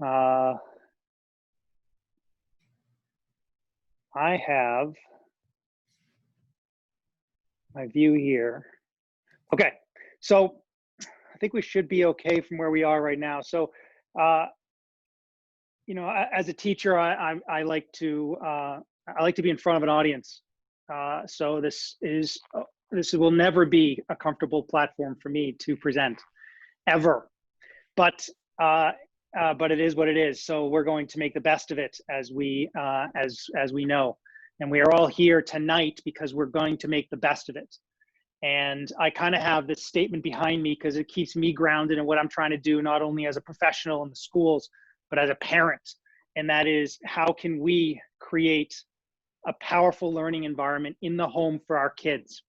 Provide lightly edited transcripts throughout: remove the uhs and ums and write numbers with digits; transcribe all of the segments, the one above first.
I have my view here. Okay, so I think we should be okay from where we are right now. So, as a teacher, I like to be in front of an audience. So this will never be a comfortable platform for me to present, ever. But it is what it is. So we're going to make the best of it as we know, and we are all here tonight because we're going to make the best of it. And I kind of have this statement behind me because it keeps me grounded in what I'm trying to do, not only as a professional in the schools, but as a parent. And that is, how can we create a powerful learning environment in the home for our kids?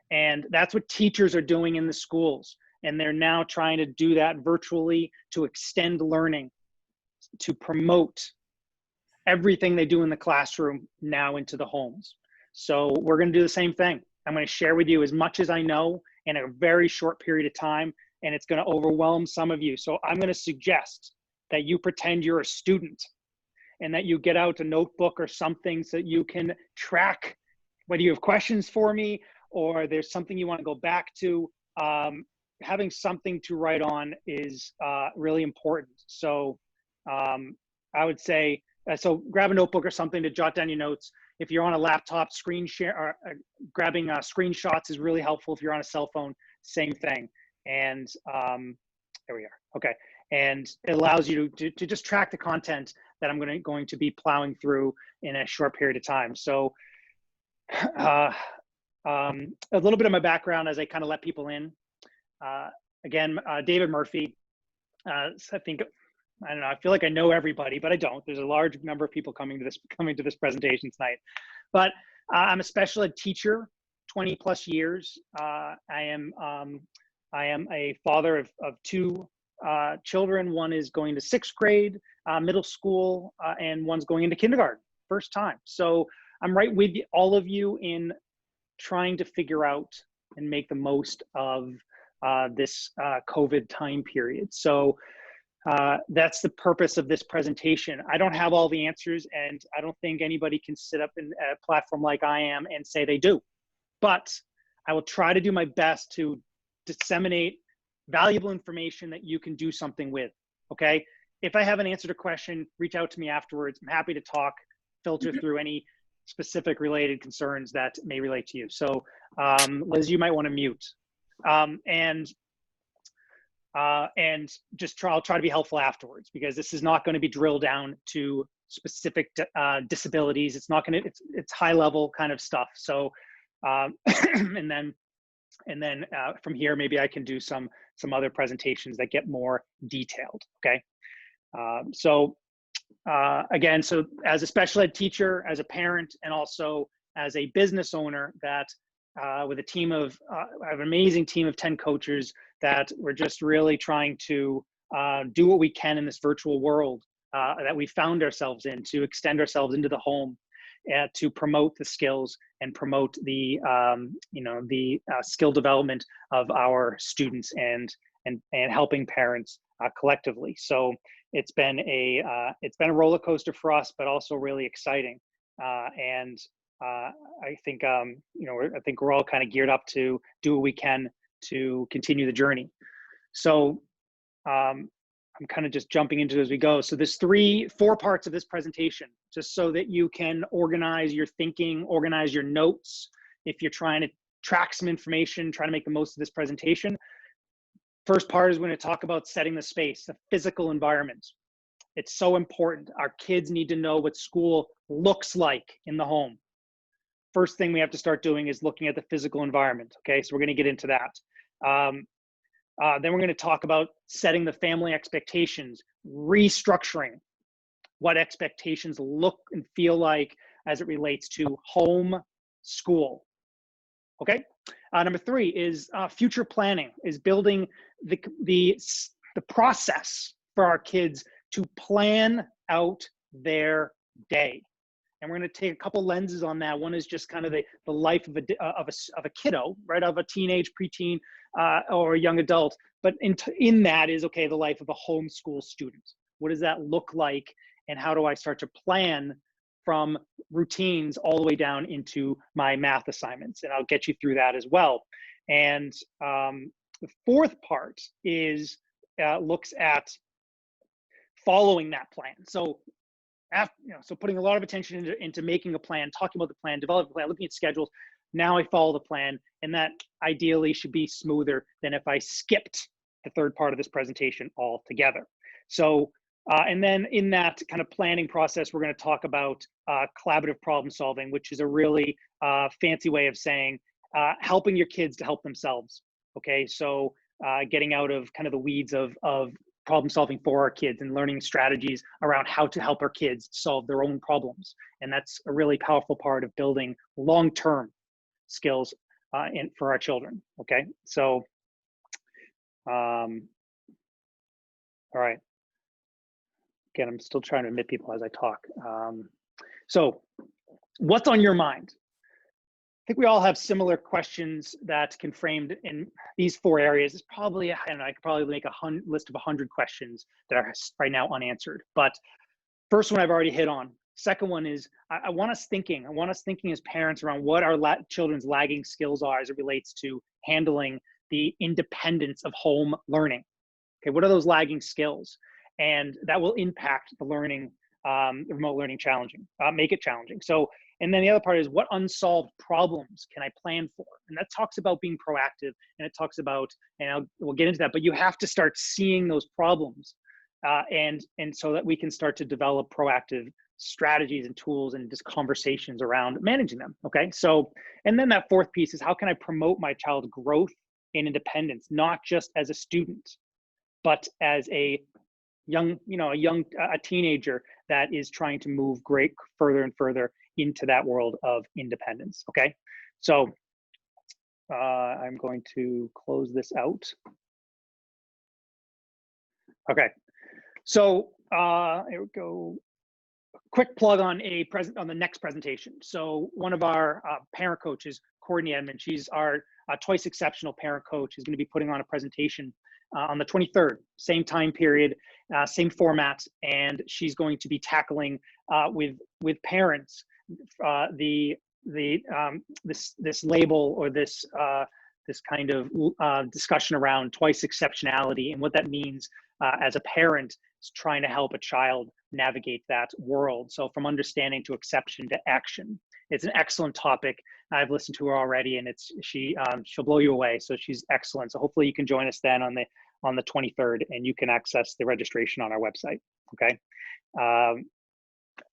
And that's what teachers are doing in the schools. And they're now trying to do that virtually to extend learning, to promote everything they do in the classroom now into the homes. So we're going to do the same thing. I'm going to share with you as much as I know in a very short period of time, and it's going to overwhelm some of you. So I'm going to suggest that you pretend you're a student and that you get out a notebook or something so that you can track whether you have questions for me or there's something you want to go back to. Having something to write on is really important. So I would say, so grab a notebook or something to jot down your notes. If you're on a laptop, screen share, or grabbing screenshots is really helpful. If you're on a cell phone, same thing. And there we are. Okay. And it allows you to just track the content that I'm going to be plowing through in a short period of time. So a little bit of my background as I kind of let people in. Again, David Murphy. I think, I don't know, I feel like I know everybody, but I don't. There's a large number of people coming to this presentation tonight. But I'm a special ed teacher, 20 plus years. I am a father of two children. One is going to 6th grade, middle school, and one's going into kindergarten, first time. So I'm right with all of you in trying to figure out and make the most of this COVID time period. So that's the purpose of this presentation. I don't have all the answers, and I don't think anybody can sit up in a platform like I am and say they do. But I will try to do my best to disseminate valuable information that you can do something with, okay? If I have an answer to a question, reach out to me afterwards. I'm happy to talk, filter through any specific related concerns that may relate to you. So Liz, you might want to mute. And just I'll try to be helpful afterwards, because this is not going to be drilled down to specific disabilities. It's not going to, it's high level kind of stuff. So, and then from here, maybe I can do some other presentations that get more detailed. Okay. Again, so as a special ed teacher, as a parent, and also as a business owner, that with a team of, I have an amazing team of 10 coaches that we're just really trying to do what we can in this virtual world that we found ourselves in, to extend ourselves into the home, to promote the skills and promote the skill development of our students and helping parents collectively. So it's been a roller coaster for us, but also really exciting. I think I think we're all kind of geared up to do what we can to continue the journey. So I'm kind of just jumping into it as we go. So there's 4 parts of this presentation, just so that you can organize your thinking, organize your notes. If you're trying to track some information, try to make the most of this presentation. First part is we're going to talk about setting the space, the physical environment. It's so important. Our kids need to know what school looks like in the home. First thing we have to start doing is looking at the physical environment. Okay, so we're going to get into that. Then we're going to talk about setting the family expectations, restructuring what expectations look and feel like as it relates to home school. Okay. Number 3 is future planning, is building the process for our kids to plan out their day. And we're going to take a couple lenses on that. One is just kind of the life of a kiddo, right, of a teenage, preteen, or a young adult. But in that is, okay, the life of a homeschool student. What does that look like? And how do I start to plan from routines all the way down into my math assignments? And I'll get you through that as well. And the fourth part is looks at following that plan. So after, so putting a lot of attention into making a plan, talking about the plan, developing a plan, looking at schedules. Now I follow the plan, and that ideally should be smoother than if I skipped the third part of this presentation altogether. So, and then in that kind of planning process, we're going to talk about collaborative problem solving, which is a really fancy way of saying helping your kids to help themselves. Okay, so getting out of kind of the weeds of problem solving for our kids and learning strategies around how to help our kids solve their own problems. And that's a really powerful part of building long-term skills for our children. Okay, so all right. Again, I'm still trying to admit people as I talk. So what's on your mind? I think we all have similar questions that can framed in these four areas. It's probably, I don't know, I could probably make a list of 100 questions that are right now unanswered. But first one I've already hit on. Second one is I want us thinking as parents around what our children's lagging skills are as it relates to handling the independence of home learning. Okay, what are those lagging skills? And that will impact the learning, the remote learning challenging, make it challenging. So, and then the other part is what unsolved problems can I plan for? And that talks about being proactive, and it talks about, and we'll get into that, but you have to start seeing those problems and so that we can start to develop proactive strategies and tools and just conversations around managing them. Okay, so, and then that fourth piece is how can I promote my child's growth and independence, not just as a student, but as a young, a teenager that is trying to move further and further into that world of independence. Okay, so I'm going to close this out. Okay, so here we go. Quick plug on the next presentation. So one of our parent coaches, Courtney Edmond, she's our twice exceptional parent coach, is going to be putting on a presentation on the 23rd, same time period, same format, and she's going to be tackling with parents this label or this kind of discussion around twice exceptionality and what that means as a parent trying to help a child navigate that world. So from understanding to exception to action. It's an excellent topic. I've listened to her already, and she'll blow you away. So she's excellent. So hopefully you can join us then on the 23rd, and you can access the registration on our website. Okay.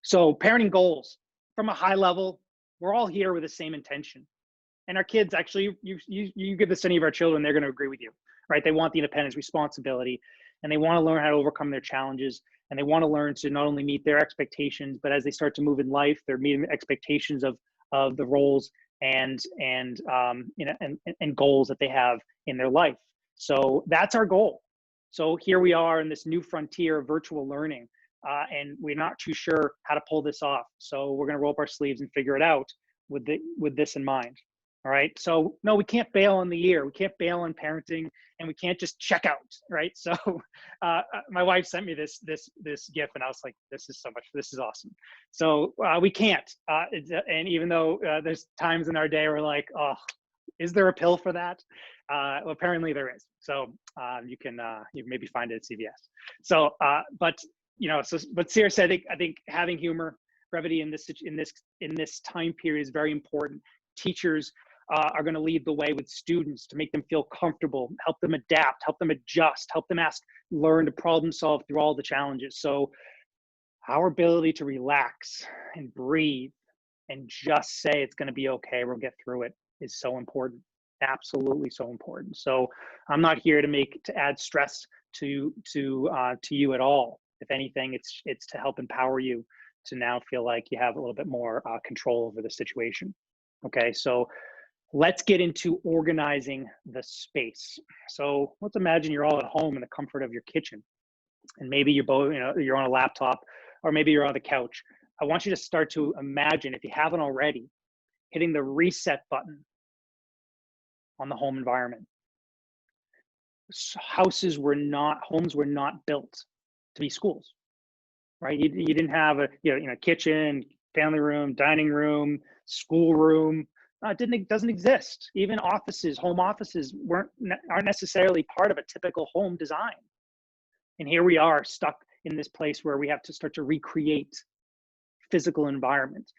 So parenting goals from a high level, we're all here with the same intention. And our kids, actually, you give this to any of our children, they're going to agree with you, right? They want the independence, responsibility, and they want to learn how to overcome their challenges. And they want to learn to not only meet their expectations, but as they start to move in life, they're meeting the expectations of the roles and goals that they have in their life. So that's our goal. So here we are in this new frontier of virtual learning, and we're not too sure how to pull this off. So we're going to roll up our sleeves and figure it out with this in mind. All right. So no, we can't bail on the year. We can't bail on parenting, and we can't just check out. Right. So my wife sent me this GIF, and I was like, this is awesome. So we can't. And even though there's times in our day where like, oh, is there a pill for that? Well, apparently there is. So you can maybe find it at CVS. So, but seriously, I think having humor, brevity in this time period is very important. Teachers are going to lead the way with students to make them feel comfortable, help them adapt, help them adjust, help them learn to problem solve through all the challenges. So our ability to relax and breathe and just say it's going to be okay, we'll get through it, is so important. Absolutely so important. So I'm not here to add stress to you at all. If anything, it's to help empower you to now feel like you have a little bit more control over the situation. Okay, so let's get into organizing the space. So let's imagine you're all at home in the comfort of your kitchen, and maybe you're both, you're on a laptop, or maybe you're on the couch. I want you to start to imagine, if you haven't already, hitting the reset button on the home environment. Homes were not built to be schools. right? You didn't have a kitchen, family room, dining room, school room. It doesn't exist. Even offices, home offices aren't necessarily part of a typical home design. And here we are stuck in this place where we have to start to recreate physical environment.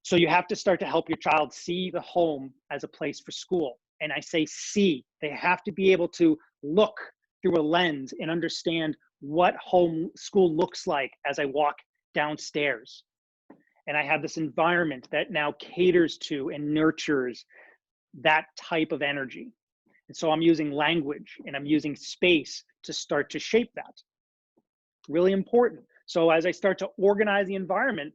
So you have to start to help your child see the home as a place for school. And I say see, they have to be able to look through a lens and understand what home school looks like as I walk downstairs. And I have this environment that now caters to and nurtures that type of energy. And so I'm using language and I'm using space to start to shape that. Really important. So as I start to organize the environment,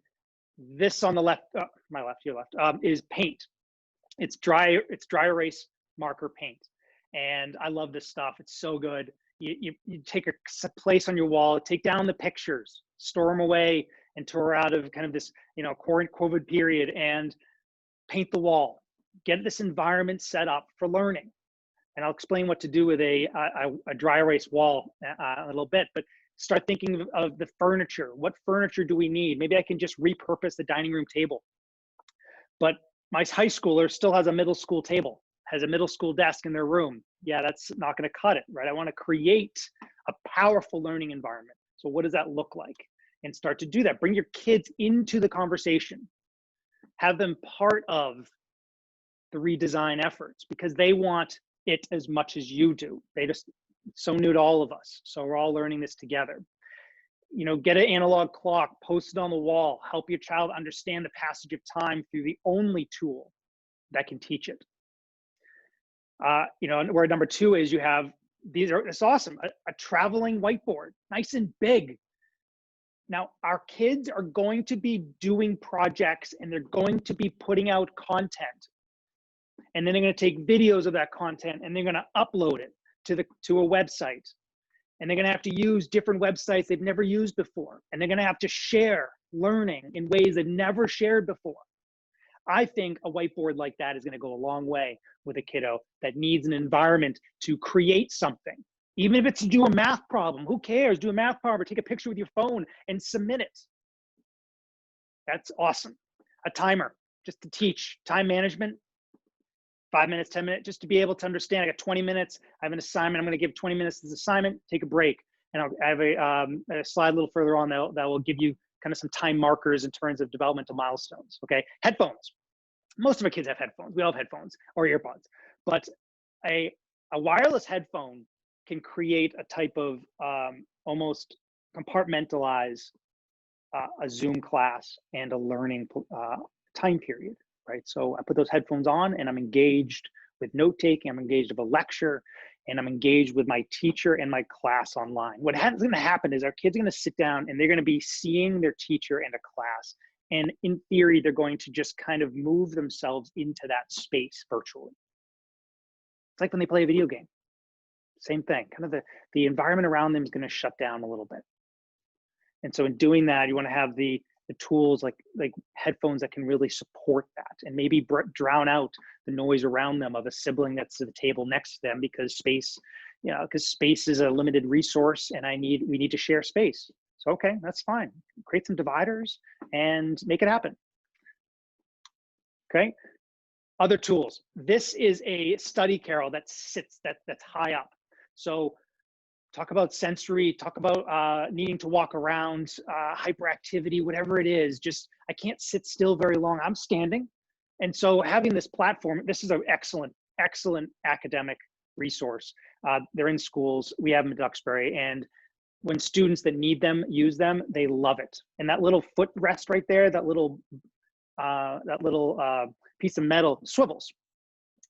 this on the left, my left, your left, is paint. It's dry erase marker paint. And I love this stuff. It's so good. You take a place on your wall, take down the pictures, store them away until we're out of kind of this, COVID period, and paint the wall. Get this environment set up for learning. And I'll explain what to do with a dry erase wall a little bit, but start thinking of the furniture. What furniture do we need? Maybe I can just repurpose the dining room table. But my high schooler still has a middle school table, has a middle school desk in their room. Yeah, that's not going to cut it, right? I want to create a powerful learning environment. So what does that look like? And start to do that. Bring your kids into the conversation. Have them part of the redesign efforts because they want it as much as you do. It's so new to all of us. So we're all learning this together. Get an analog clock, post it on the wall, help your child understand the passage of time through the only tool that can teach it. Where number two is it's awesome, a traveling whiteboard, nice and big. Now, our kids are going to be doing projects and they're going to be putting out content. And then they're going to take videos of that content and they're going to upload it to a website. And they're going to have to use different websites they've never used before. And they're going to have to share learning in ways they've never shared before. I think a whiteboard like that is going to go a long way with a kiddo that needs an environment to create something. Even if it's to do a math problem, who cares? Do a math problem or take a picture with your phone and submit it. That's awesome. A timer, just to teach time management. 5 minutes, 10 minutes, just to be able to understand. I got 20 minutes. I have an assignment. I'm going to give 20 minutes as assignment, take a break. And I have a slide a little further on that will give you kind of some time markers in terms of developmental milestones. Okay. Headphones. Most of our kids have headphones. We all have headphones or earpods. But a wireless headphone can create a type of almost compartmentalize a Zoom class and a learning time period. Right? So I put those headphones on and I'm engaged with note-taking, I'm engaged with a lecture, and I'm engaged with my teacher and my class online. What's going to happen is our kids are going to sit down and they're going to be seeing their teacher and a class. And in theory, they're going to just kind of move themselves into that space virtually. It's like when they play a video game. Same thing, kind of the environment around them is going to shut down a little bit. And so in doing that, you want to have the tools like headphones that can really support that and maybe drown out the noise around them of a sibling that's at the table next to them because space is a limited resource and we need to share space. So, okay, that's fine. Create some dividers and make it happen. Okay. Other tools. This is a study, Carol, that's high up. So talk about sensory, talk about needing to walk around, hyperactivity, whatever it is. Just, I can't sit still very long. I'm standing. And so having this platform, this is an excellent academic resource. They're in schools. We have them in Duxbury. And when students that need them use them, they love it. And that little footrest right there, that little piece of metal swivels.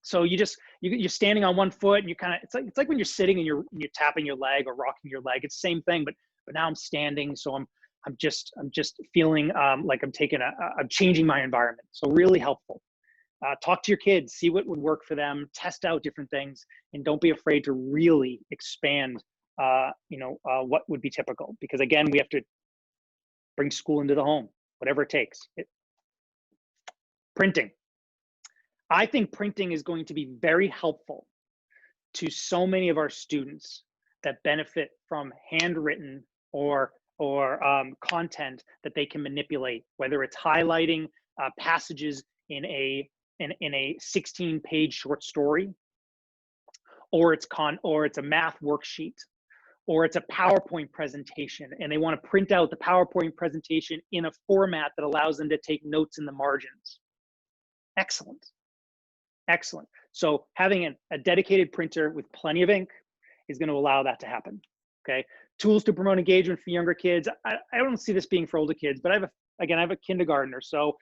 So you're standing on one foot and you kind of, it's like when you're sitting and you're tapping your leg or rocking your leg. It's the same thing, but now I'm standing. So I'm just feeling like I'm changing my environment. So really helpful. Talk to your kids, see what would work for them, test out different things, and don't be afraid to really expand, what would be typical. Because again, we have to bring school into the home, whatever it takes. Printing. I think printing is going to be very helpful to so many of our students that benefit from handwritten or content that they can manipulate, whether it's highlighting passages in a 16-page short story, or it's a math worksheet, or it's a PowerPoint presentation, and they want to print out the PowerPoint presentation in a format that allows them to take notes in the margins. Excellent. Excellent. So having a dedicated printer with plenty of ink is going to allow that to happen. Okay. Tools to promote engagement for younger kids. I don't see this being for older kids, but I have a kindergartner. So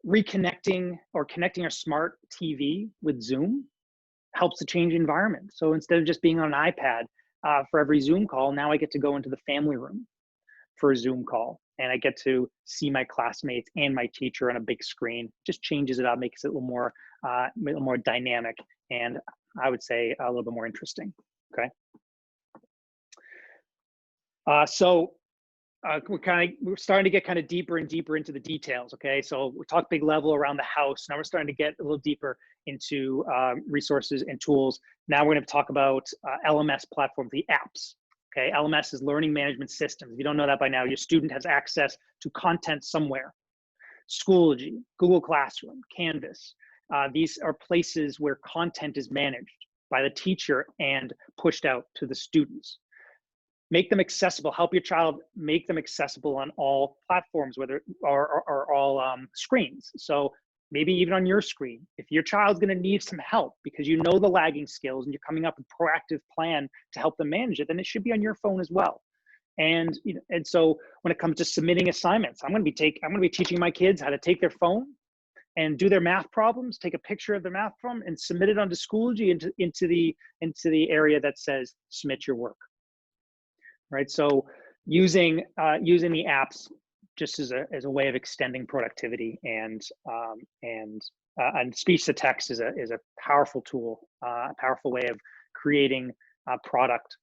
reconnecting or connecting our smart TV with Zoom helps to change the environment. So instead of just being on an iPad for every Zoom call, now I get to go into the family room for a Zoom call, and I get to see my classmates and my teacher on a big screen. Just changes it up, makes it a little more dynamic, and I would say a little bit more interesting. Okay. We're starting to get kind of deeper and deeper into the details. Okay, so we talked big level around the house. Now we're starting to get a little deeper into resources and tools. Now we're going to talk about LMS platforms, the apps. Okay, LMS is learning management systems. If you don't know that by now, your student has access to content somewhere. Schoology, Google Classroom, Canvas. These are places where content is managed by the teacher and pushed out to the students. Make them accessible. Help your child make them accessible on all platforms, whether or all screens. So maybe even on your screen, if your child's going to need some help because you know the lagging skills and you're coming up with a proactive plan to help them manage it, then it should be on your phone as well. And so when it comes to submitting assignments, I'm going to be teaching my kids how to take their phone and do their math problems, take a picture of their math problem, and submit it onto Schoology into the area that says submit your work. Right. So using the apps just as a way of extending productivity, and speech to text is a powerful tool, a powerful way of creating a product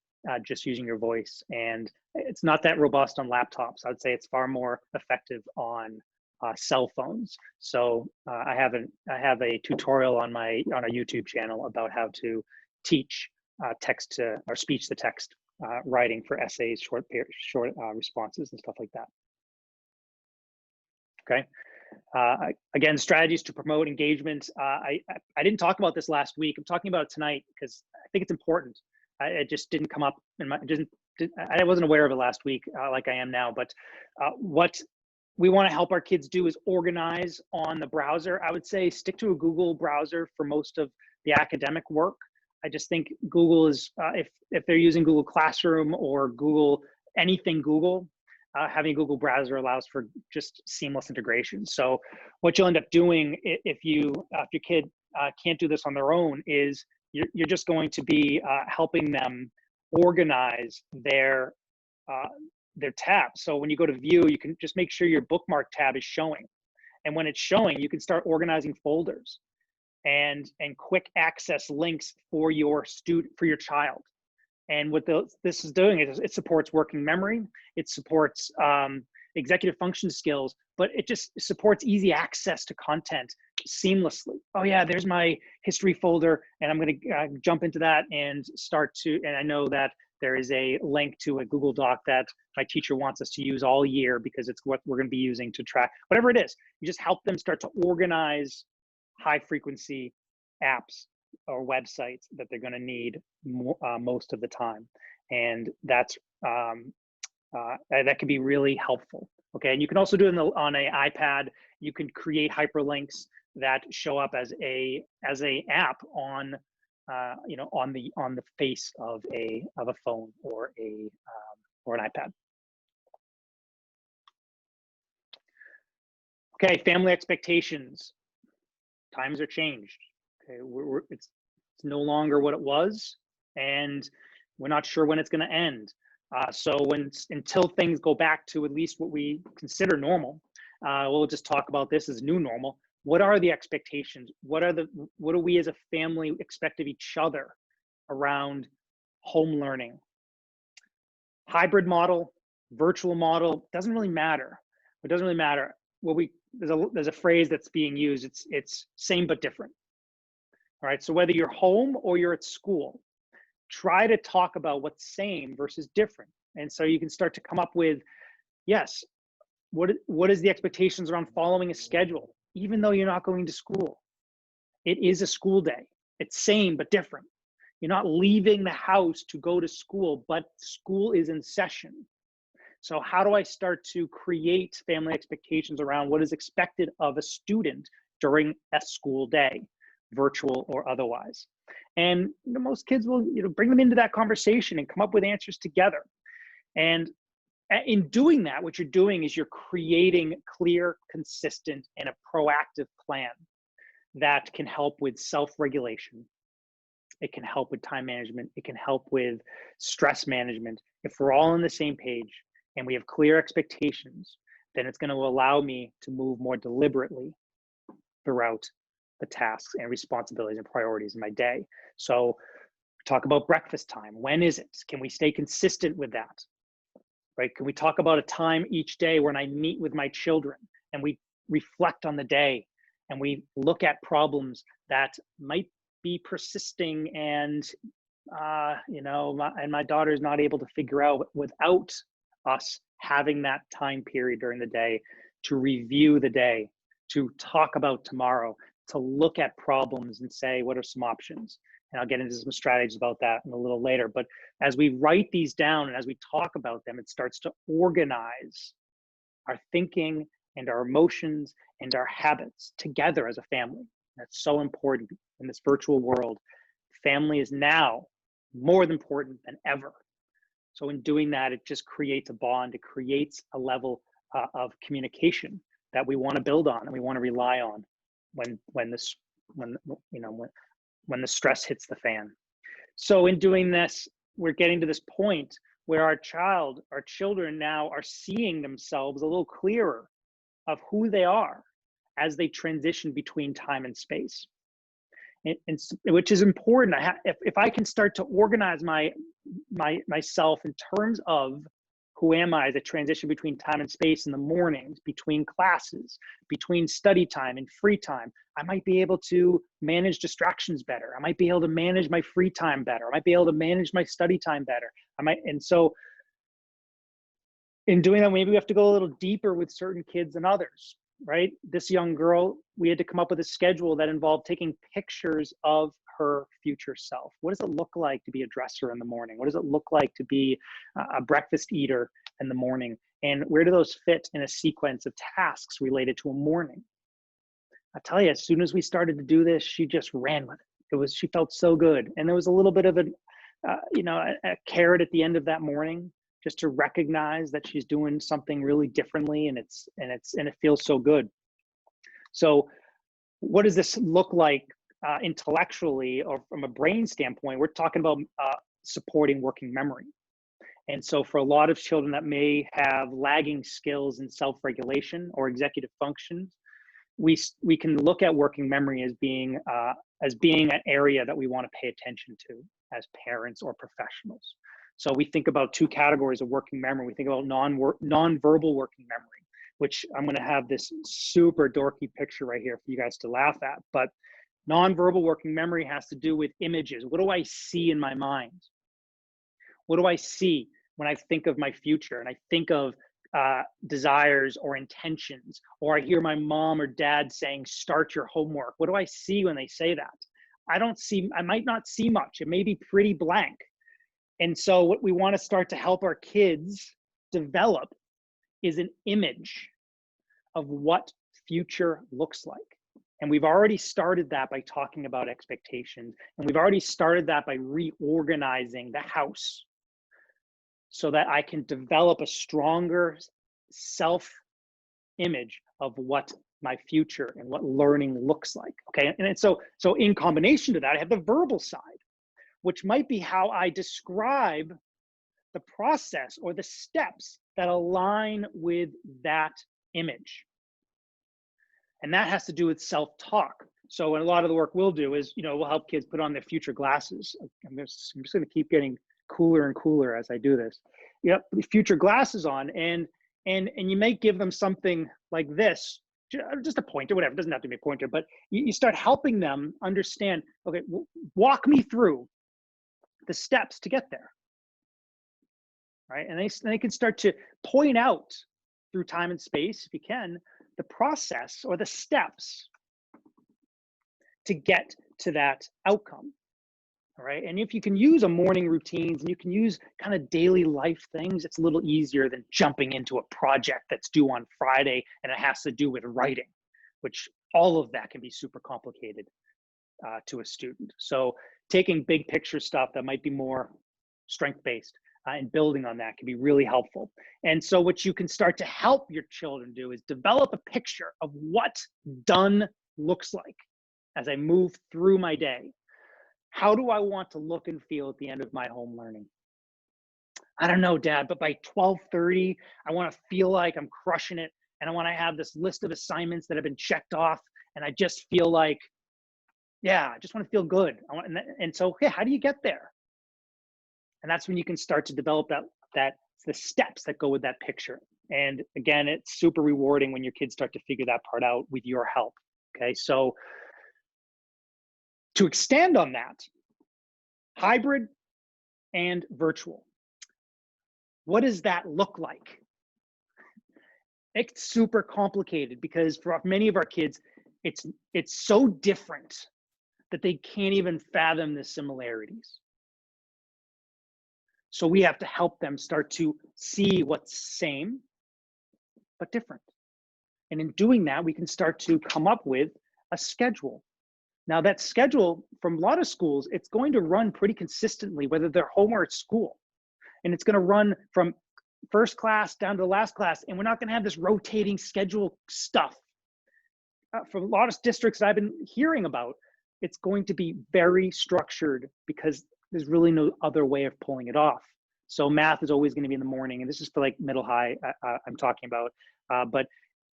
just using your voice. And it's not that robust on laptops. I'd say it's far more effective on cell phones. So I have a tutorial on a YouTube channel about how to teach text to or speech to text writing for essays, short responses, and stuff like that. Okay. Again, strategies to promote engagement. I didn't talk about this last week. I'm talking about it tonight because I think it's important. It just didn't come up in my. I wasn't aware of it last week like I am now. But what we want to help our kids do is organize on the browser. I would say stick to a Google browser for most of the academic work. I just think Google is, if they're using Google Classroom or anything Google, having a Google browser allows for just seamless integration. So what you'll end up doing if your kid can't do this on their own is you're just going to be helping them organize their tabs. So when you go to view, you can just make sure your bookmark tab is showing. And when it's showing, you can start organizing folders and quick access links for your child. And what this is doing is it supports working memory, it supports executive function skills, but it just supports easy access to content seamlessly. Oh yeah, there's my history folder, and I'm going to jump into that and and I know that there is a link to a Google Doc that my teacher wants us to use all year because it's what we're going to be using to track whatever it is. You just help them start to organize high frequency apps or websites that they're going to need most of the time, and that can be really helpful. Okay, and you can also do it on an iPad. You can create hyperlinks that show up as a app on on the face of a phone or an iPad. Okay, family expectations. Times are changed. Okay, it's no longer what it was, and we're not sure when it's going to end. So until things go back to at least what we consider normal, we'll just talk about this as new normal. What are the expectations? What do we as a family expect of each other around home learning? Hybrid model, virtual model, doesn't really matter. It doesn't really matter. There's a phrase that's being used. It's same but different. All right. So whether you're home or you're at school, try to talk about what's same versus different. And so you can start to come up with Yes, what is the expectations around following a schedule, even though you're not going to school? It is a school day. It's same but different. You're not leaving the house to go to school, but school is in session. So how do I start to create family expectations around what is expected of a student during a school day, virtual or otherwise? And most kids will bring them into that conversation and come up with answers together. And in doing that, what you're doing is you're creating clear, consistent, and a proactive plan that can help with self-regulation. It can help with time management. It can help with stress management. If we're all on the same page and we have clear expectations, then it's going to allow me to move more deliberately throughout the tasks and responsibilities and priorities in my day. So talk about breakfast time. When is it? Can we stay consistent with that? Right? Can we talk about a time each day when I meet with my children and we reflect on the day and we look at problems that might be persisting and my daughter is not able to figure out without us having that time period during the day to review the day, to talk about tomorrow, to look at problems and say, what are some options? And I'll get into some strategies about that in a little later. But as we write these down and as we talk about them, it starts to organize our thinking and our emotions and our habits together as a family. That's so important in this virtual world. Family is now more important than ever. So in doing that, it just creates a bond. It creates a level of communication that we want to build on and we want to rely on when the stress hits the fan. So in doing this, we're getting to this point where our children now are seeing themselves a little clearer of who they are as they transition between time and space. And which is important. If I can start to organize myself in terms of who am I as I transition between time and space in the mornings, between classes, between study time and free time, I might be able to manage distractions better. I might be able to manage my free time better. I might be able to manage my study time better. And so in doing that, maybe we have to go a little deeper with certain kids than others, right? This young girl, we had to come up with a schedule that involved taking pictures of her future self. What does it look like to be a dresser in the morning? What does it look like to be a breakfast eater in the morning? And where do those fit in a sequence of tasks related to a morning? I tell you, as soon as we started to do this, she just ran with it. She felt so good. And there was a little bit of a carrot at the end of that morning, just to recognize that she's doing something really differently, and it feels so good. So what does this look like intellectually or from a brain standpoint? We're talking about supporting working memory. And so for a lot of children that may have lagging skills in self-regulation or executive functions, we can look at working memory as being an area that we want to pay attention to as parents or professionals. So we think about two categories of working memory. We think about non-verbal working memory, which I'm going to have this super dorky picture right here for you guys to laugh at. But non-verbal working memory has to do with images. What do I see in my mind? What do I see when I think of my future and I think of desires or intentions, or I hear my mom or dad saying, start your homework? What do I see when they say that? I might not see much. It may be pretty blank. And so what we want to start to help our kids develop is an image of what future looks like. And we've already started that by talking about expectations. And we've already started that by reorganizing the house so that I can develop a stronger self-image of what my future and what learning looks like. Okay. And so in combination to that, I have the verbal side, which might be how I describe the process or the steps that align with that image. And that has to do with self-talk. So a lot of the work we'll do is, we'll help kids put on their future glasses. I'm just going to keep getting cooler and cooler as I do this. Yep, future glasses on, and you may give them something like this, just a pointer, whatever. It doesn't have to be a pointer, but you start helping them understand. Okay, walk me through the steps to get there, right? And they can start to point out through time and space, if you can, the process or the steps to get to that outcome. All right. And if you can use a morning routines and you can use kind of daily life things, it's a little easier than jumping into a project that's due on Friday and it has to do with writing, which all of that can be super complicated to a student. So taking big picture stuff that might be more strength-based and building on that can be really helpful. And so what you can start to help your children do is develop a picture of what done looks like as I move through my day. How do I want to look and feel at the end of my home learning? I don't know, Dad, but by 12:30, I want to feel like I'm crushing it. And I want to have this list of assignments that have been checked off. And I just feel like, yeah, I just want to feel good. And so, yeah, how do you get there? And that's when you can start to develop the steps that go with that picture. And again, it's super rewarding when your kids start to figure that part out with your help. Okay, so to extend on that, hybrid and virtual. What does that look like? It's super complicated because for many of our kids, it's so different that they can't even fathom the similarities. So we have to help them start to see what's same, but different. And in doing that, we can start to come up with a schedule. Now that schedule from a lot of schools, it's going to run pretty consistently, whether they're home or at school. And it's going to run from first class down to the last class. And we're not going to have this rotating schedule stuff. For a lot of districts that I've been hearing about, it's going to be very structured because there's really no other way of pulling it off. So math is always going to be in the morning. And this is for like middle high I'm talking about. But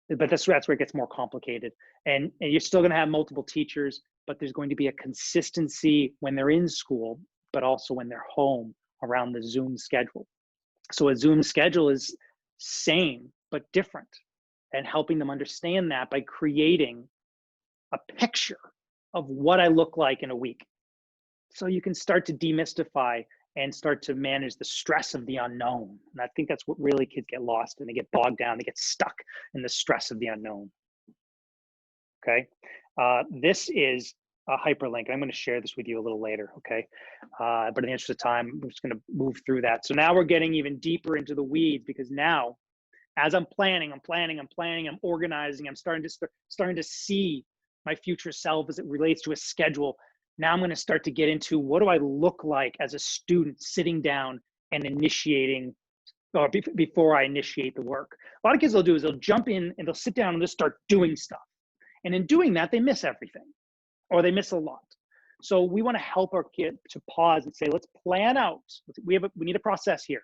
that's where it gets more complicated. And you're still going to have multiple teachers, but there's going to be a consistency when they're in school, but also when they're home around the Zoom schedule. So a Zoom schedule is same, but different, and helping them understand that by creating a picture of what I look like in a week. So you can start to demystify and start to manage the stress of the unknown. And I think that's what really kids get lost and they get bogged down, they get stuck in the stress of the unknown. Okay, this is a hyperlink. I'm going to share this with you a little later, okay? But in the interest of time, I'm just going to move through that. So now we're getting even deeper into the weeds because now, as I'm planning, I'm organizing, I'm starting to see my future self as it relates to a schedule. Now I'm going to start to get into what do I look like as a student sitting down and initiating, or before I initiate the work. A lot of kids will do is they'll jump in and they'll sit down and they'll start doing stuff. And in doing that, they miss everything, or they miss a lot. So we want to help our kid to pause and say, let's plan out. We need a process here.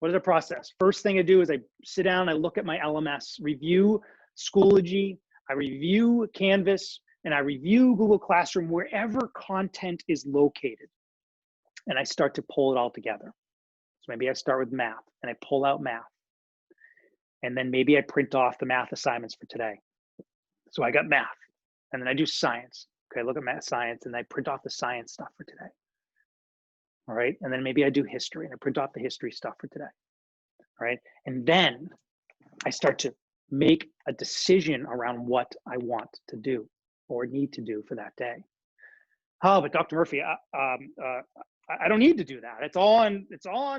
What is the process? First thing I do is I sit down, I look at my LMS, review Schoology, I review Canvas, and I review Google Classroom, wherever content is located. And I start to pull it all together. So maybe I start with math and I pull out math. And then maybe I print off the math assignments for today. So I got math, and then I do science. Okay, I look at math, science, and I print off the science stuff for today. All right, and then maybe I do history and I print off the history stuff for today. All right, and then I start to make a decision around what I want to do or need to do for that day. Oh, but Dr. Murphy, I don't need to do that. It's all on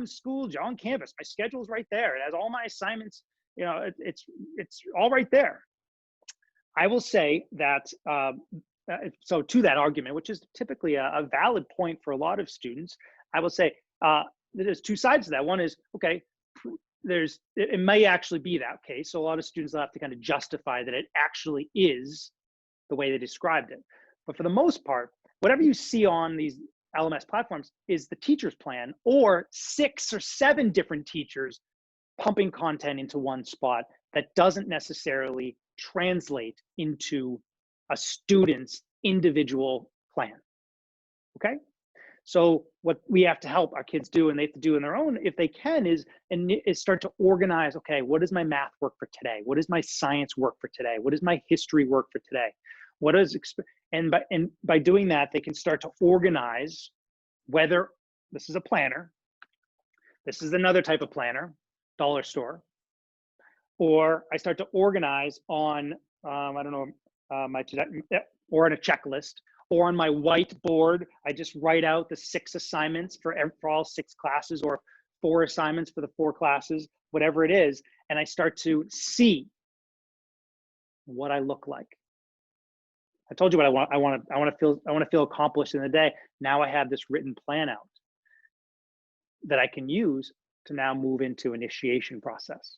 Schoology, on Canvas. My schedule's right there. It has all my assignments. You know, it's all right there. I will say that, so to that argument, which is typically a valid point for a lot of students, I will say there's two sides to that. One is, okay, it may actually be that case. So a lot of students will have to kind of justify that it actually is the way they described it. But for the most part, whatever you see on these LMS platforms is the teacher's plan, or 6 or 7 different teachers pumping content into one spot that doesn't necessarily translate into a student's individual plan. Okay, so what we have to help our kids do, and they have to do on their own if they can, is start to organize. Okay, what is my math work for today? What is my science work for today? What is my history work for today? What is, and by doing that, they can start to organize. Whether this is a planner, this is another type of planner, dollar store, or I start to organize on, I don't know, or on a checklist, or on my whiteboard, I just write out the 6 assignments for all 6 classes, or 4 assignments for the 4 classes, whatever it is, and I start to see what I look like. I told you what I want. I want to feel accomplished in the day. Now I have this written plan out that I can use to now move into initiation process.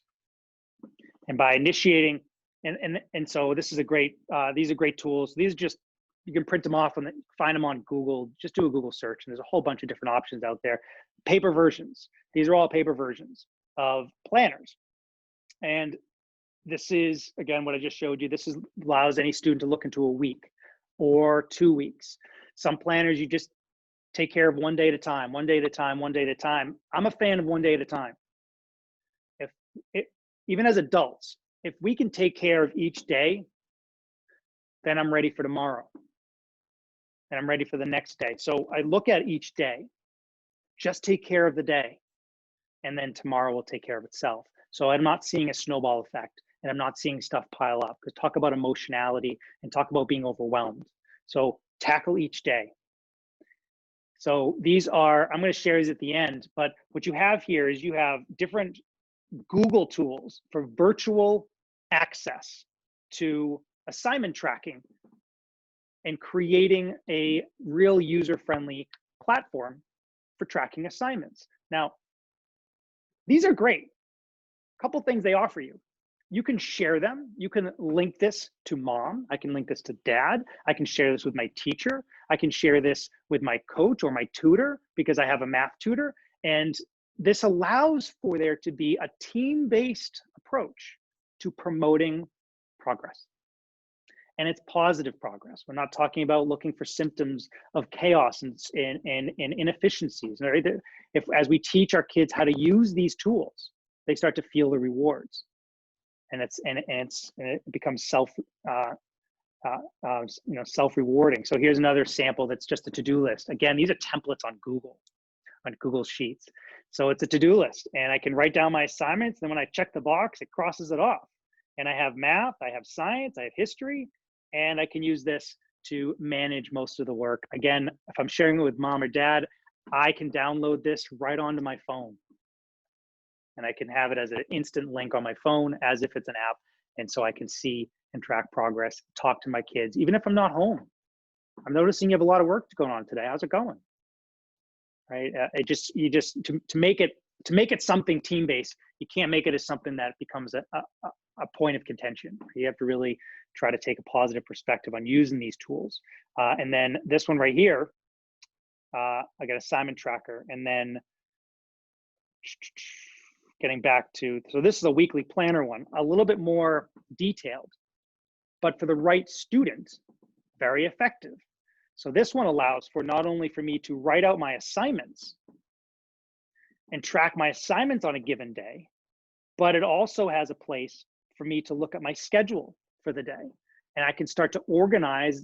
And by initiating, and so this is a great, these are great tools. These are just, you can print them off and find them on Google. Just do a Google search, and there's a whole bunch of different options out there. Paper versions. These are all paper versions of planners. And this is, again, what I just showed you. This allows any student to look into a week or 2 weeks. Some planners, you just take care of one day at a time, one day at a time, one day at a time. I'm a fan of one day at a time. Even as adults, if we can take care of each day, then I'm ready for tomorrow. And I'm ready for the next day. So I look at each day, just take care of the day, and then tomorrow will take care of itself. So I'm not seeing a snowball effect, and I'm not seeing stuff pile up. Because talk about emotionality and talk about being overwhelmed. So tackle each day. So these are, I'm going to share these at the end, but what you have here is you have different Google tools for virtual access to assignment tracking and creating a real user-friendly platform for tracking assignments. Now, these are great. A couple things they offer you. You can share them. You can link this to mom. I can link this to dad. I can share this with my teacher. I can share this with my coach or my tutor because I have a math tutor. And this allows for there to be a team-based approach to promoting progress. And it's positive progress. We're not talking about looking for symptoms of chaos and inefficiencies. Right? As we teach our kids how to use these tools, they start to feel the rewards, and it becomes self-rewarding. So here's another sample that's just a to-do list. Again, these are templates on Google Sheets. So it's a to-do list, and I can write down my assignments. Then when I check the box, it crosses it off. And I have math, I have science, I have history, and I can use this to manage most of the work. Again, if I'm sharing it with mom or dad, I can download this right onto my phone. And I can have it as an instant link on my phone as if it's an app. And so I can see and track progress, talk to my kids, even if I'm not home. I'm noticing you have a lot of work going on today. How's it going? Right? To make it something team-based, you can't make it as something that becomes a point of contention. You have to really try to take a positive perspective on using these tools. And then this one right here, I got assignment tracker, and then getting back to, so this is a weekly planner one, a little bit more detailed, but for the right student, very effective. So this one allows for not only for me to write out my assignments and track my assignments on a given day, but it also has a place for me to look at my schedule for the day. And I can start to organize,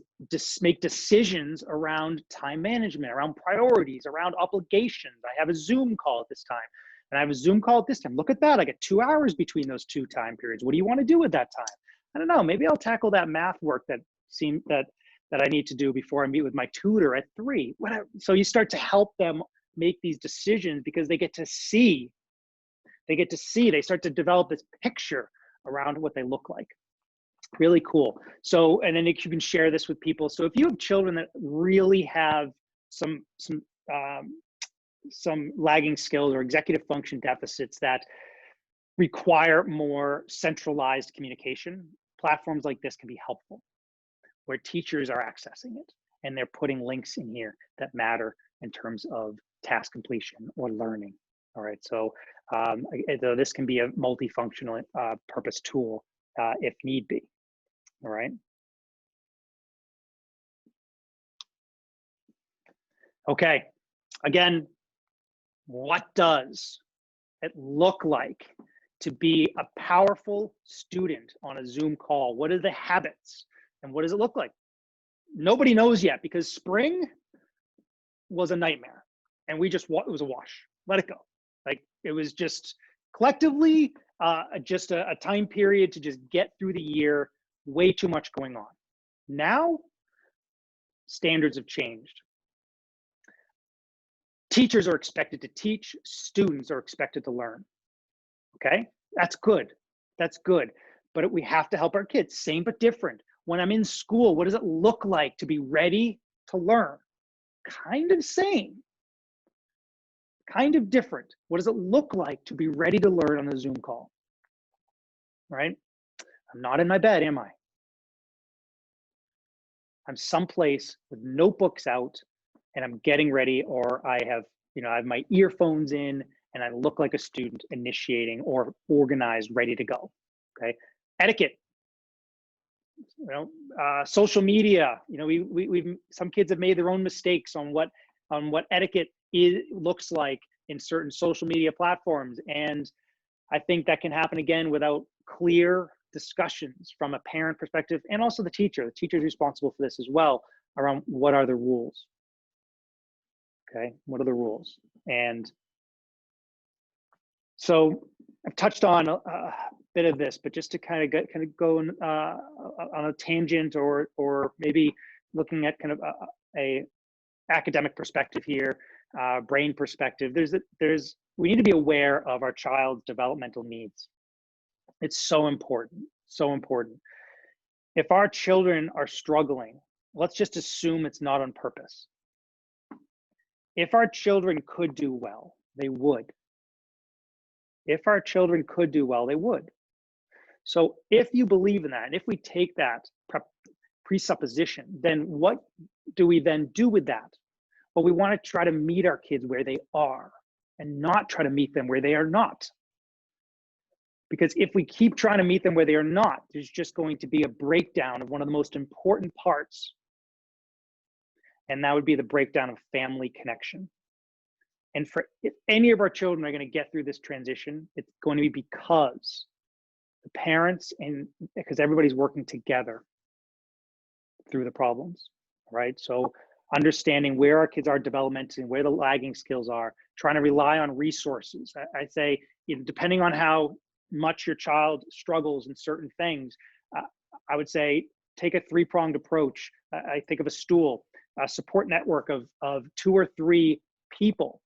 make decisions around time management, around priorities, around obligations. I have a Zoom call at this time, and I have a Zoom call at this time. Look at that, I get 2 hours between those 2 time periods. What do you want to do with that time? I don't know, maybe I'll tackle that math work that I need to do before I meet with my tutor at 3, whatever. So you start to help them make these decisions because they get to see, they start to develop this picture around what they look like. Really cool. So, and then you can share this with people. So if you have children that really have some lagging skills or executive function deficits that require more centralized communication, platforms like this can be helpful, where teachers are accessing it and they're putting links in here that matter in terms of task completion or learning. All right, so this can be a multifunctional purpose tool if need be. All right. Okay, again, what does it look like to be a powerful student on a Zoom call? What are the habits and what does it look like? Nobody knows yet because spring was a nightmare and it was a wash. Let it go. Like it was just collectively just a time period to just get through the year, way too much going on. Now, standards have changed. Teachers are expected to teach, students are expected to learn. Okay, that's good. That's good. But we have to help our kids. Same but different. When I'm in school, what does it look like to be ready to learn? Kind of same. Kind of different. What does it look like to be ready to learn on a Zoom call? Right? I'm not in my bed, am I? I'm someplace with notebooks out and I'm getting ready, or I have my earphones in and I look like a student initiating or organized, ready to go. Okay. Etiquette. Social media. We've some kids have made their own mistakes on what etiquette looks like in certain social media platforms, and I think that can happen again without clear discussions from a parent perspective, and also the teacher. The teacher is responsible for this as well, around what are the rules. Okay, what are the rules? And so I've touched on a bit of this, but just to kind of go on a tangent, or maybe looking at kind of a academic perspective here, brain perspective. We need to be aware of our child's developmental needs. It's so important, so important. If our children are struggling, let's just assume it's not on purpose. If our children could do well, they would. If our children could do well, they would. So if you believe in that, and if we take that presupposition, then what do we then do with that? Well, we want to try to meet our kids where they are and not try to meet them where they are not. Because if we keep trying to meet them where they are not, there's just going to be a breakdown of one of the most important parts. And that would be the breakdown of family connection. And if any of our children are going to get through this transition, it's going to be because the parents, and because everybody's working together through the problems, right? So understanding where our kids are developmentally, where the lagging skills are, trying to rely on resources. I say, depending on how much your child struggles in certain things, I would say take a three-pronged approach. I think of a stool, a support network of 2 or 3 people.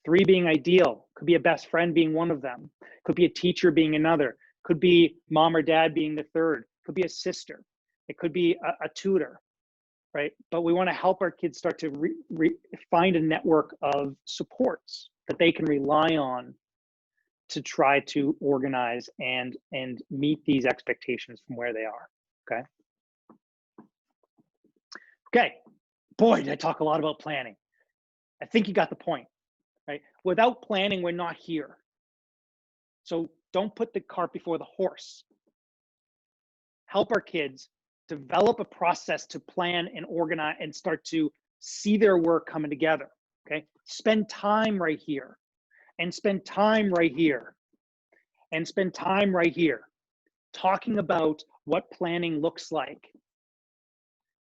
3 being ideal, could be a best friend being one of them, could be a teacher being another, could be mom or dad being the third, could be a sister, it could be a tutor, right? But we want to help our kids start to find a network of supports that they can rely on to try to organize and meet these expectations from where they are. Okay, boy, did I talk a lot about planning. I think you got the point. Right? Without planning, we're not here. So don't put the cart before the horse. Help our kids develop a process to plan and organize and start to see their work coming together. Okay, spend time right here, and spend time right here, and spend time right here, talking about what planning looks like.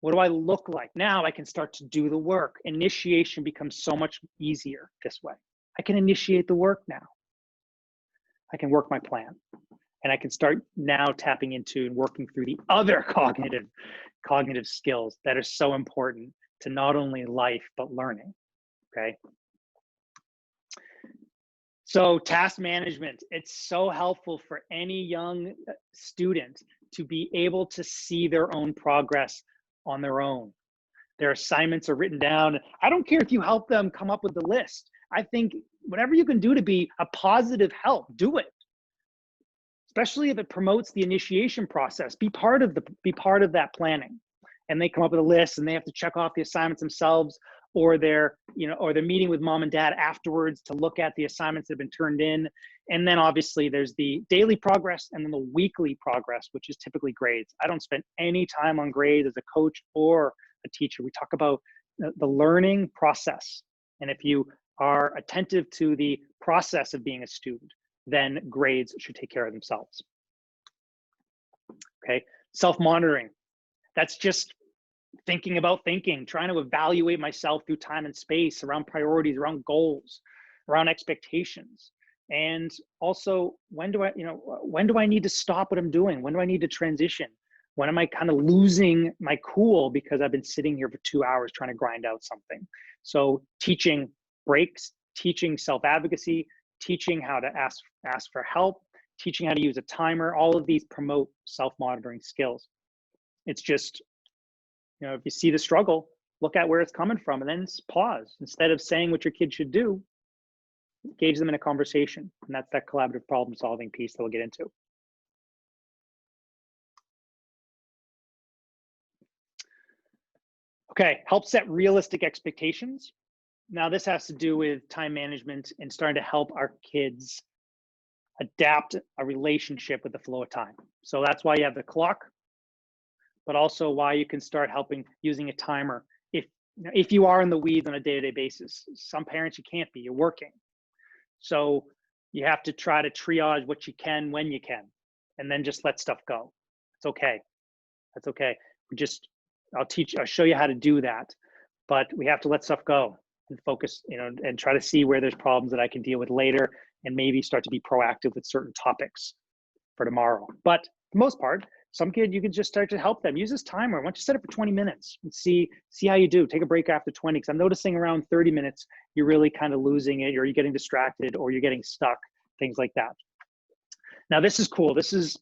What do I look like? Now I can start to do the work. Initiation becomes so much easier this way. I can initiate the work now. I can work my plan. And I can start now tapping into and working through the other cognitive skills that are so important to not only life, but learning, okay? So task management, it's so helpful for any young student to be able to see their own progress on their own. Their assignments are written down. I don't care if you help them come up with the list. I think whatever you can do to be a positive help, do it. Especially if it promotes the initiation process. Be part of that planning. And they come up with a list and they have to check off the assignments themselves, or they're meeting with mom and dad afterwards to look at the assignments that have been turned in. And then obviously there's the daily progress and then the weekly progress, which is typically grades. I don't spend any time on grades as a coach or a teacher. We talk about the learning process. And if you are attentive to the process of being a student, then grades should take care of themselves. Okay, self-monitoring. That's just thinking about thinking, trying to evaluate myself through time and space, around priorities, around goals, around expectations. And also, when do I need to stop what I'm doing? When do I need to transition? When am I kind of losing my cool because I've been sitting here for 2 hours trying to grind out something? So teaching breaks, teaching self-advocacy, teaching how to ask for help, teaching how to use a timer, all of these promote self-monitoring skills. It's just, if you see the struggle, look at where it's coming from and then pause. Instead of saying what your kid should do, engage them in a conversation. And that's that collaborative problem solving piece that we'll get into. Okay, help set realistic expectations. Now this has to do with time management and starting to help our kids adapt a relationship with the flow of time. So that's why you have the clock, but also why you can start helping using a timer. If you are in the weeds on a day-to-day basis, some parents you can't be, you're working. So you have to try to triage what you can when you can, and then just let stuff go. It's okay. That's okay. I'll show you how to do that, but we have to let stuff go and focus, and try to see where there's problems that I can deal with later, and maybe start to be proactive with certain topics for tomorrow. But for the most part, some kid, you can just start to help them. Use this timer. Why don't you set it for 20 minutes and see how you do. Take a break after 20, because I'm noticing around 30 minutes, you're really kind of losing it, or you're getting distracted, or you're getting stuck, things like that. Now, this is cool. This is,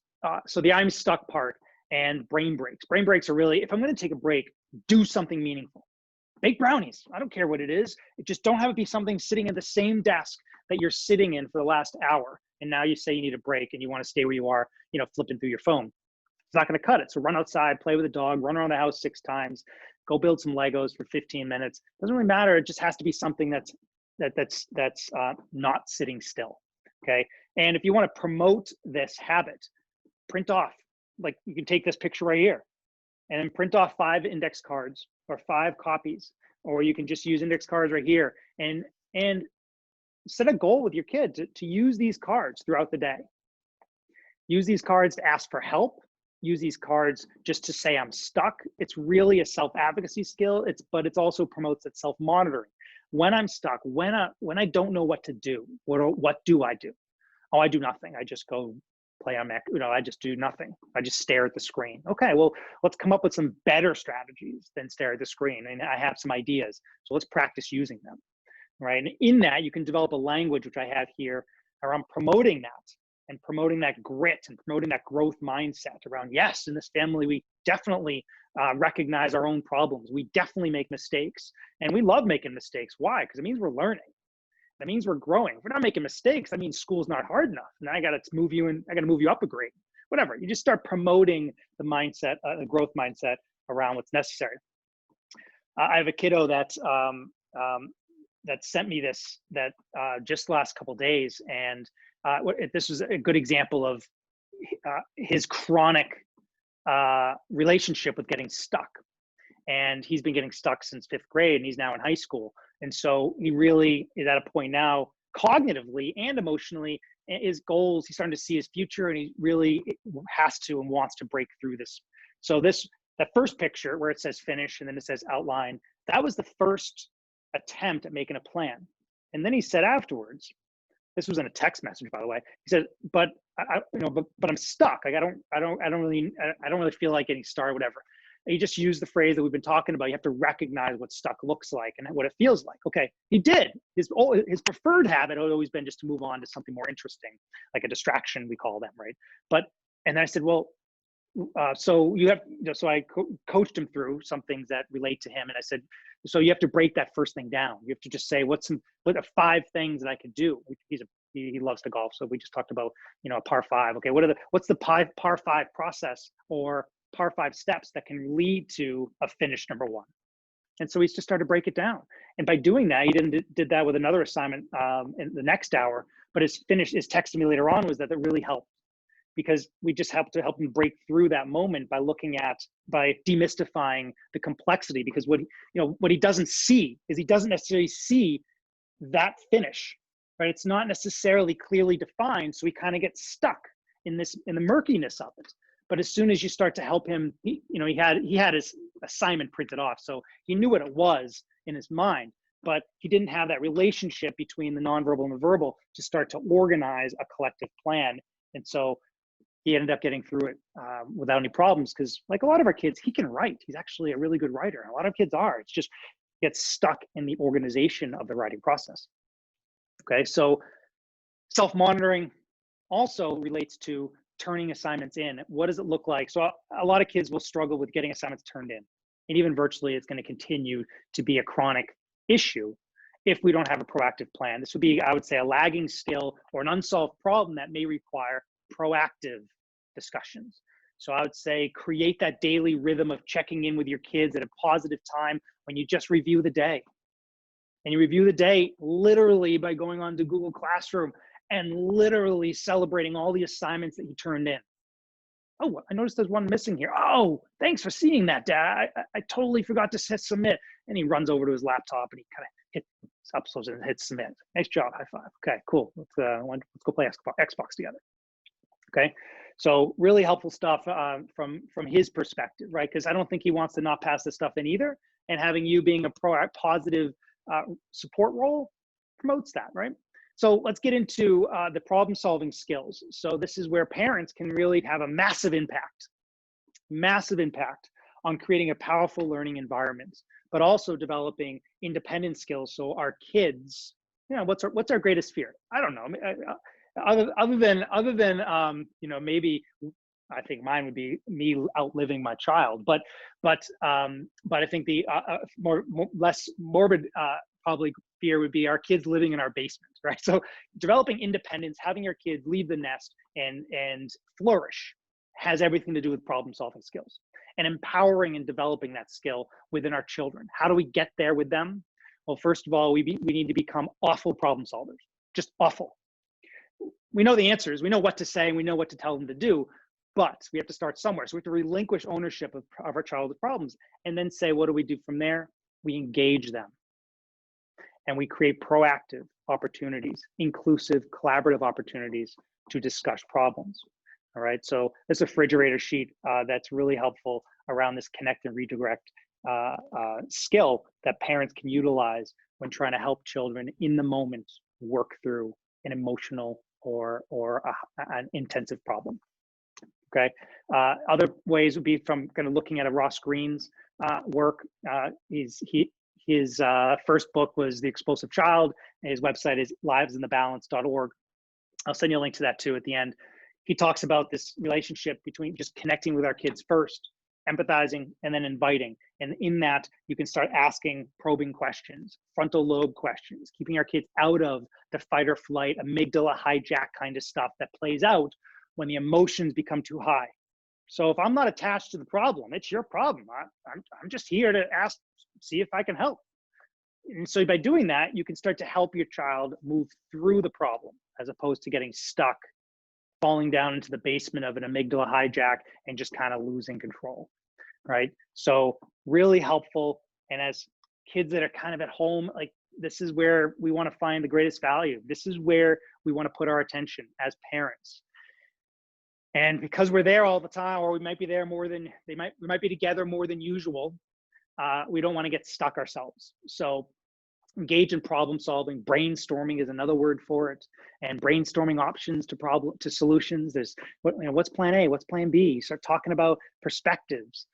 so the I'm stuck part and brain breaks. Brain breaks are really, if I'm going to take a break, do something meaningful. Bake brownies. I don't care what it is. Just don't have it be something sitting at the same desk that you're sitting in for the last hour. And now you say you need a break and you want to stay where you are, flipping through your phone. It's not going to cut it. So run outside, play with a dog, run around the house 6 times, go build some Legos for 15 minutes. Doesn't really matter. It just has to be something that's not sitting still. Okay. And if you want to promote this habit, print off, like you can take this picture right here and then print off 5 index cards or 5 copies, or you can just use index cards right here and set a goal with your kid to use these cards throughout the day. Use these cards to ask for help. Use these cards just to say I'm stuck. It's really a self-advocacy skill. But it also promotes that self-monitoring. When I'm stuck, when I don't know what to do, what do I do? Oh, I do nothing. I just go play on Mac. I just do nothing. I just stare at the screen. Okay, well, let's come up with some better strategies than stare at the screen. And I have some ideas. So let's practice using them, right? And in that, you can develop a language, which I have here, around promoting that. And promoting that grit and promoting that growth mindset around, yes, in this family, we definitely recognize our own problems. We definitely make mistakes, and we love making mistakes. Why? Because it means we're learning. That means we're growing. If we're not making mistakes, that means school's not hard enough. And I got to move you up a grade, whatever. You just start promoting the mindset, the growth mindset around what's necessary. I have a kiddo that sent me this just the last couple of days, and this was a good example of his chronic relationship with getting stuck. And he's been getting stuck since 5th grade, and he's now in high school. And so he really is at a point now, cognitively and emotionally, his goals, he's starting to see his future, and he really has to and wants to break through this. So that first picture where it says finish and then it says outline, that was the first attempt at making a plan. And then he said afterwards, this was in a text message, by the way. He said, "But I'm stuck. Like I don't really feel like getting started. Whatever." And he just used the phrase that we've been talking about. You have to recognize what stuck looks like and what it feels like. Okay, he did. His preferred habit had always been just to move on to something more interesting, like a distraction, we call them, right? And then I said, well, so you have. So I coached him through some things that relate to him, and I said, so you have to break that first thing down. You have to just say, what are 5 things that I could do? He loves to golf, so we just talked about a par 5. Okay, what's the par 5 process or par 5 steps that can lead to a finish number 1? And so he just started to break it down. And by doing that, he did that with another assignment in the next hour. But his text to me later on was that really helped, because we just have to help him break through that moment by demystifying the complexity. Because what he doesn't see is he doesn't necessarily see that finish, right? It's not necessarily clearly defined, so he kind of gets stuck in the murkiness of it. But as soon as you start to help him, he had his assignment printed off, so he knew what it was in his mind. but he didn't have that relationship between the nonverbal and the verbal to start to organize a collective plan. And so he ended up getting through it without any problems, because like a lot of our kids, he can write. He's actually a really good writer. A lot of kids are. It's just gets stuck in the organization of the writing process. Okay, so self-monitoring also relates to turning assignments in. What does it look like? So a lot of kids will struggle with getting assignments turned in. And even virtually, it's going to continue to be a chronic issue if we don't have a proactive plan. This would be, I would say, a lagging skill or an unsolved problem that may require proactive discussions. So I would say create that daily rhythm of checking in with your kids at a positive time when you just review the day. And you review the day literally by going on to Google Classroom and literally celebrating all the assignments that you turned in. Oh, I noticed there's one missing here. Oh, thanks for seeing that, Dad. I totally forgot to hit submit. And he runs over to his laptop and he kind of hits uploads and hits submit. Nice job, high five. Okay, cool. Let's go play Xbox together. Okay, so really helpful stuff from his perspective, right? Because I don't think he wants to not pass this stuff in either. And having you being a positive support role promotes that, right? So let's get into the problem-solving skills. So this is where parents can really have a massive impact on creating a powerful learning environment, but also developing independent skills. So our kids, you know, what's our greatest fear? I don't know. Other than maybe I think mine would be me outliving my child, but I think the less morbid probably fear would be our kids living in our basement, right? So developing independence, having your kids leave the nest and flourish has everything to do with problem solving skills, and empowering and developing that skill within our children. How do we get there with them? Well, first of all, we need to become awful problem solvers, just awful. We know the answers, we know what to say, and we know what to tell them to do, but we have to start somewhere. So we have to relinquish ownership of our child's problems and then say, what do we do from there? We engage them. And we create proactive opportunities, inclusive, collaborative opportunities to discuss problems. All right, so this refrigerator sheet that's really helpful around this connect and redirect skill that parents can utilize when trying to help children in the moment work through an emotional or an intensive problem. Okay, other ways would be from kind of looking at a Ross Green's work. His first book was The Explosive Child, and his website is livesinthebalance.org. I'll send you a link to that too at the end. He talks about this relationship between just connecting with our kids first, empathizing, and then inviting. And in that, you can start asking probing questions, frontal lobe questions, keeping our kids out of the fight or flight, amygdala hijack kind of stuff that plays out when the emotions become too high. So if I'm not attached to the problem, it's your problem. I'm just here to see if I can help. And so by doing that, you can start to help your child move through the problem as opposed to getting stuck, falling down into the basement of an amygdala hijack and just kind of losing control, right? So really helpful. And as kids that are kind of at home, like this is where we want to find the greatest value. This is where we want to put our attention as parents. And because we're there all the time, or we might be there more than we might be together more than usual, we don't want to get stuck ourselves. So engage in problem solving. Brainstorming is another word for it, and brainstorming options to solutions. There's what's plan A, what's plan B. You start talking about perspectives,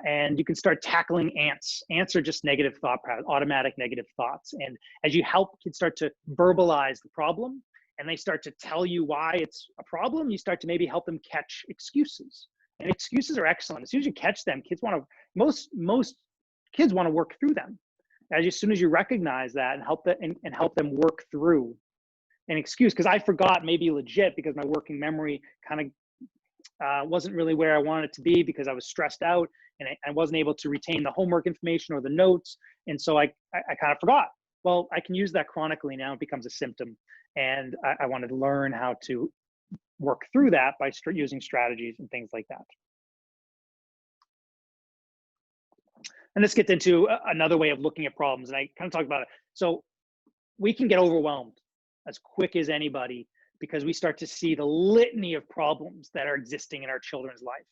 and you can start tackling ants. Ants are just negative thought patterns, automatic negative thoughts. And as you help kids start to verbalize the problem, and they start to tell you why it's a problem, you start to maybe help them catch excuses. And excuses are excellent. As soon as you catch them, kids want to, most kids want to work through them. As soon as you recognize that and help them work through an excuse, because I forgot maybe legit because my working memory kind of wasn't really where I wanted it to be because I was stressed out and I wasn't able to retain the homework information or the notes. And so I kind of forgot. Well, I can use that chronically now. It becomes a symptom. And I wanted to learn how to work through that by using strategies and things like that. And this gets into another way of looking at problems. And I kind of talked about it. So we can get overwhelmed as quick as anybody because we start to see the litany of problems that are existing in our children's life.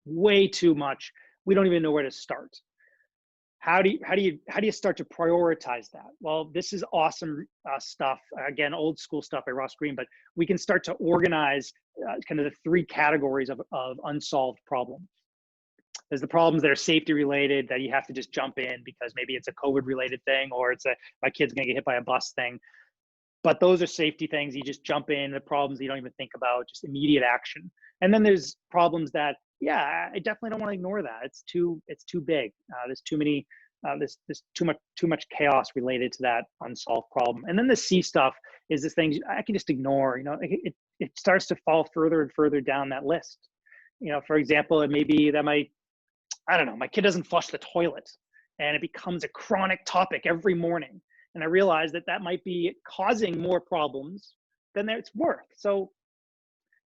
Way too much. We don't even know where to start. how do you start to prioritize that? Well, this is awesome stuff. Again, old school stuff by Ross Green, but we can start to organize kind of the three categories of unsolved problems. There's the problems that are safety related that you have to just jump in because maybe it's a COVID related thing, or it's my kid's gonna get hit by a bus thing. But those are safety things. You just jump in. The problems you don't even think about, just immediate action. And then there's problems that, yeah, I definitely don't want to ignore that. It's too big. There's too many. There's too much chaos related to that unsolved problem. And then the C stuff is the things I can just ignore. It starts to fall further and further down that list. For example, it may be that I don't know, my kid doesn't flush the toilet, and it becomes a chronic topic every morning. And I realize that might be causing more problems than it's worth. So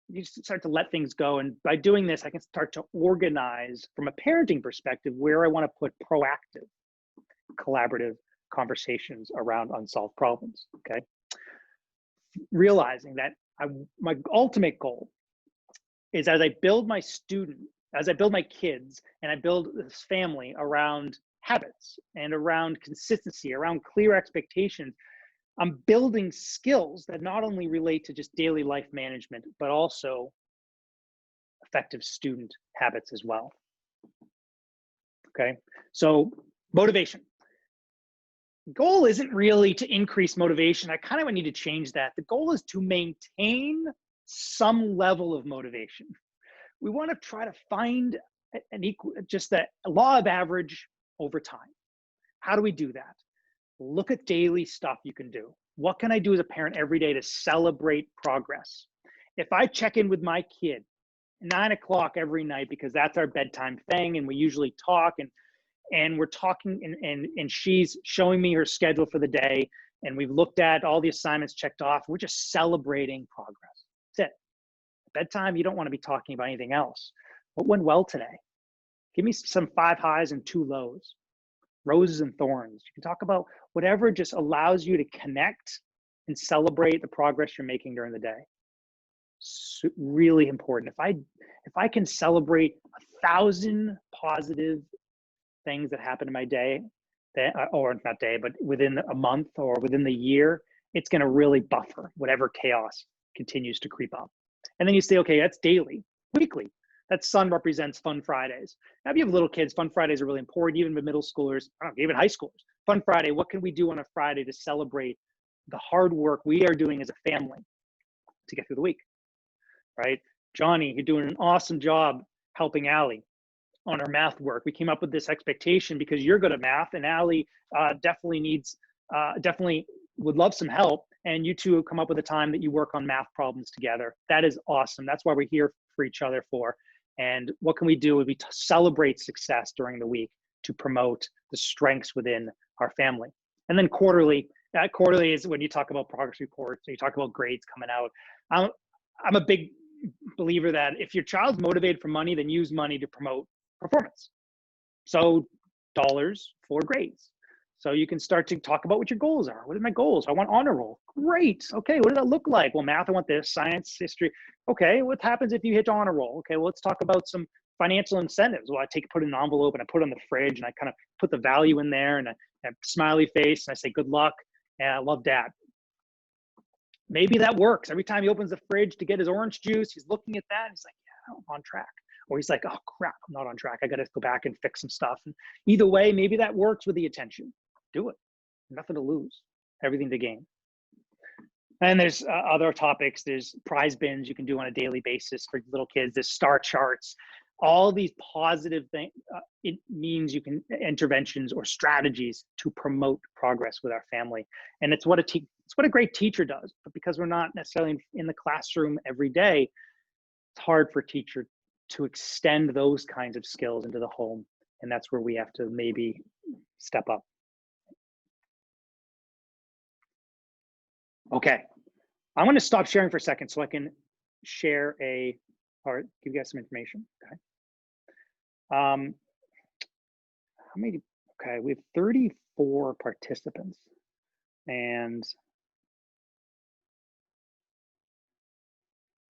you just start to let things go. And by doing this, I can start to organize from a parenting perspective where I want to put proactive, collaborative conversations around unsolved problems. Okay. Realizing that my ultimate goal is as I build my kids and I build this family around habits and around consistency, around clear expectations, I'm building skills that not only relate to just daily life management, but also effective student habits as well. Okay, so motivation. Goal isn't really to increase motivation. I kind of need to change that. The goal is to maintain some level of motivation. We want to try to find just a law of average over time. How do we do that? Look at daily stuff you can do. What can I do as a parent every day to celebrate progress? If I check in with my kid 9 o'clock every night, because that's our bedtime thing, and we usually talk, and we're talking, and she's showing me her schedule for the day, and we've looked at all the assignments checked off, we're just celebrating progress. That's it. Bedtime, you don't want to be talking about anything else. What went well today? Give me some 5 highs and 2 lows, roses and thorns. You can talk about whatever just allows you to connect and celebrate the progress you're making during the day. So really important. If I can celebrate 1,000 positive things that happen in my day, or not day, but within a month or within the year, it's going to really buffer whatever chaos continues to creep up. And then you say, okay, that's daily, weekly. That sun represents Fun Fridays. Now, if you have little kids, Fun Fridays are really important, even with middle schoolers, even high schoolers. Fun Friday, what can we do on a Friday to celebrate the hard work we are doing as a family to get through the week, right? Johnny, you're doing an awesome job helping Allie on her math work. We came up with this expectation because you're good at math, and Allie definitely would love some help. And you two have come up with a time that you work on math problems together. That is awesome. That's why we're here for each other for. And what can we do? We celebrate success during the week to promote the strengths within our family. And then quarterly is when you talk about progress reports, you talk about grades coming out. I'm a big believer that if your child's motivated for money, then use money to promote performance. So dollars for grades. So you can start to talk about what your goals are. What are my goals? I want honor roll. Great. Okay, what does that look like? Well, math, I want this. Science, history. Okay, what happens if you hit honor roll? Okay, well, let's talk about some financial incentives. Well, I put in an envelope and I put it on the fridge, and I kind of put the value in there, and a smiley face, and I say, good luck, and I love Dad. Maybe that works. Every time he opens the fridge to get his orange juice, he's looking at that, and he's like, yeah, I'm on track. Or he's like, oh crap, I'm not on track. I got to go back and fix some stuff. And either way, maybe that works with the attention. Do it. Nothing to lose, everything to gain. And there's other topics. There's prize bins you can do on a daily basis for little kids. There's star charts. All these positive things. It means you can interventions or strategies to promote progress with our family. And it's what a great teacher does. But because we're not necessarily in the classroom every day, it's hard for a teacher to extend those kinds of skills into the home. And that's where we have to maybe step up. Okay, I'm going to stop sharing for a second so I can share or give you guys some information. Okay. How many? Okay, we have 34 participants, and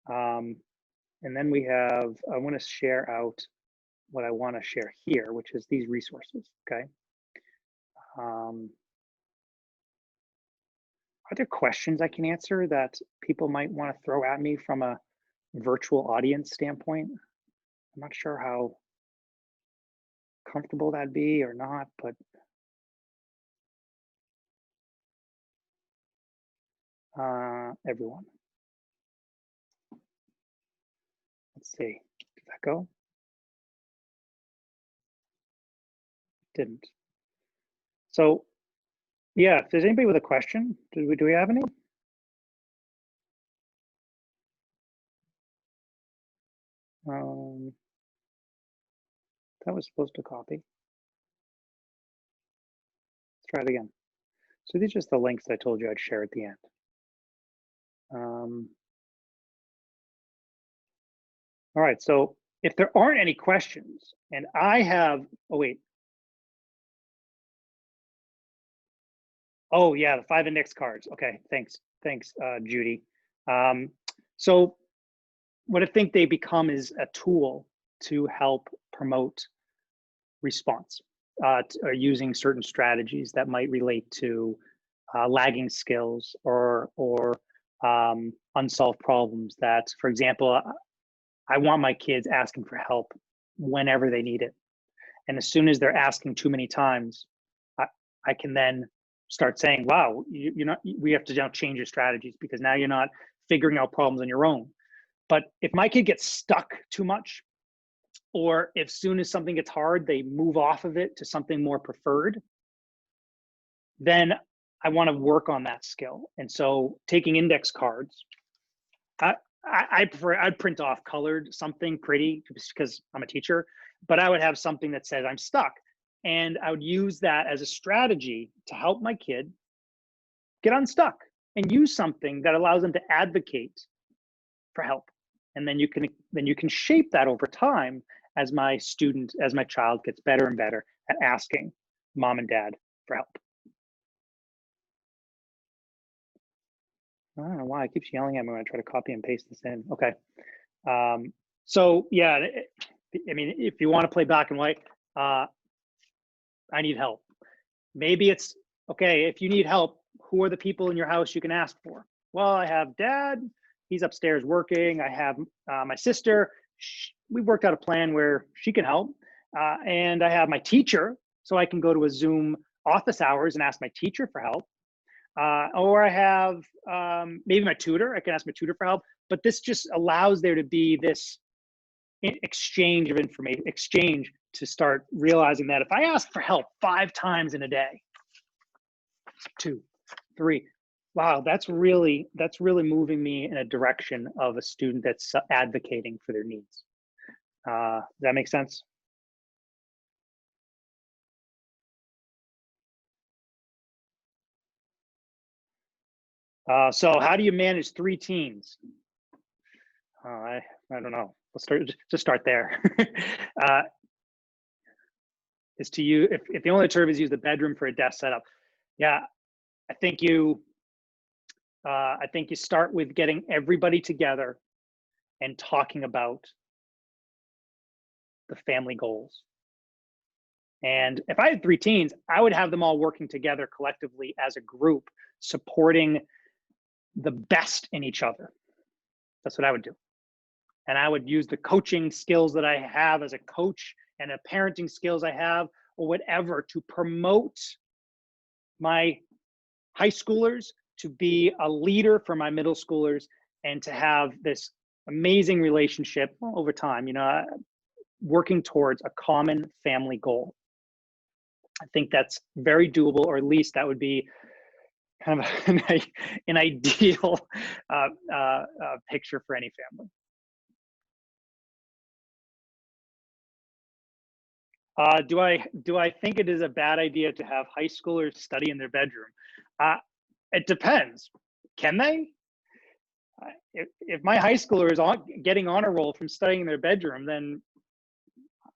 then we have. I want to share out what I want to share here, which is these resources. Okay. Are there questions I can answer that people might want to throw at me from a virtual audience standpoint? I'm not sure how comfortable that'd be or not, but everyone. Let's see. Did that go? Didn't. So yeah, if there's anybody with a question, do we have any? That was supposed to copy. Let's try it again. So these are just the links that I told you I'd share at the end. All right, so if there aren't any questions, and I have, oh wait. Oh yeah, the 5 index cards. Okay, thanks, Judy. So what I think they become is a tool to help promote response, using certain strategies that might relate to lagging skills or unsolved problems that, for example, I want my kids asking for help whenever they need it. And as soon as they're asking too many times, I can then start saying, wow, we have to now change your strategies because now you're not figuring out problems on your own. But if my kid gets stuck too much, or if soon as something gets hard, they move off of it to something more preferred, then I want to work on that skill. And so taking index cards, I prefer, I'd print off colored something pretty because I'm a teacher, but I would have something that says I'm stuck. And I would use that as a strategy to help my kid get unstuck and use something that allows them to advocate for help. And then you can shape that over time as my child gets better and better at asking mom and dad for help. I don't know why it keeps yelling at me when I try to copy and paste this in. Okay. So yeah, I mean, if you want to play black and white, I need help. Maybe it's, okay, if you need help, who are the people in your house you can ask for? Well, I have dad, he's upstairs working. I have my sister, we've worked out a plan where she can help. And I have my teacher, so I can go to a Zoom office hours and ask my teacher for help. Or I have maybe my tutor, I can ask my tutor for help, but this just allows there to be this exchange of information, exchange to start realizing that if I ask for help 5 times in a day, 2, 3, wow, that's really moving me in a direction of a student that's advocating for their needs. Does that make sense? So how do you manage 3 teens? I don't know. Let's start there. Is to you, if the only alternative is use the bedroom for a desk setup. Yeah, I think you start with getting everybody together and talking about the family goals. And if I had 3 teens, I would have them all working together collectively as a group, supporting the best in each other. That's what I would do. And I would use the coaching skills that I have as a coach and the parenting skills I have or whatever to promote my high schoolers to be a leader for my middle schoolers and to have this amazing relationship over time, working towards a common family goal. I think that's very doable, or at least that would be kind of an ideal picture for any family. Do I think it is a bad idea to have high schoolers study in their bedroom? It depends. Can they? If my high schooler is getting on a roll from studying in their bedroom, then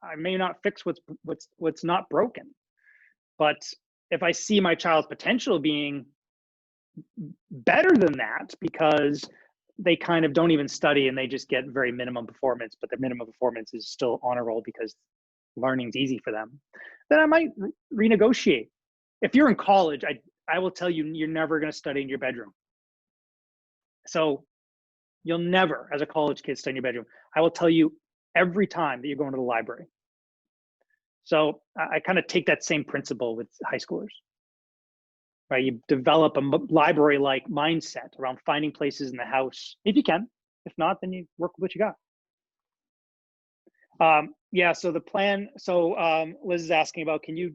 I may not fix what's not broken. But if I see my child's potential being better than that because they kind of don't even study and they just get very minimum performance, but their minimum performance is still on a roll because learning's easy for them, then I might renegotiate if you're in college, I will tell you, you're never going to study in your bedroom. So you'll never, as a college kid, study in your bedroom. I will tell you every time that you're going to the library. So I kind of take that same principle with high schoolers, right? You develop a library-like mindset around finding places in the house, if you can. If not, then you work with what you got. Yeah, so the plan, so Liz is asking about, can you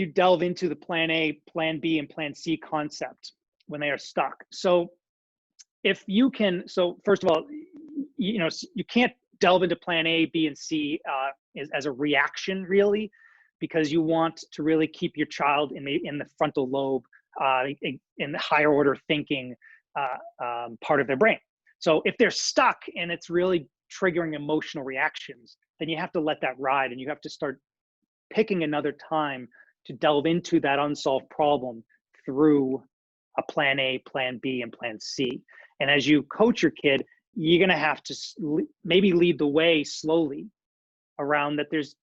delve into the plan A, plan B, and plan C concept when they are stuck? So if you can, so first of all, you can't delve into plan A, B, and C as a reaction, really, because you want to really keep your child in the frontal lobe, in the higher order thinking part of their brain. So if they're stuck and it's really triggering emotional reactions, then you have to let that ride, and you have to start picking another time to delve into that unsolved problem through a plan A, plan B, and plan C. And as you coach your kid, you're going to have to maybe lead the way slowly around that. There's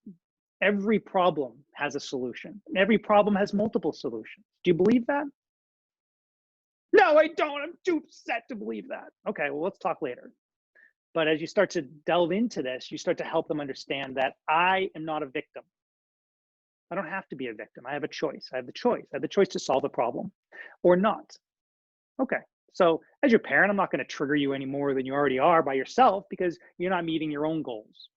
every problem has a solution. Every problem has multiple solutions. Do you believe that? No, I don't. I'm too upset to believe that. Okay, well, let's talk later. But as you start to delve into this, you start to help them understand that I am not a victim. I don't have to be a victim. I have a choice. I have the choice. I have the choice to solve the problem or not. Okay. So as your parent, I'm not going to trigger you any more than you already are by yourself, because you're not meeting your own goals.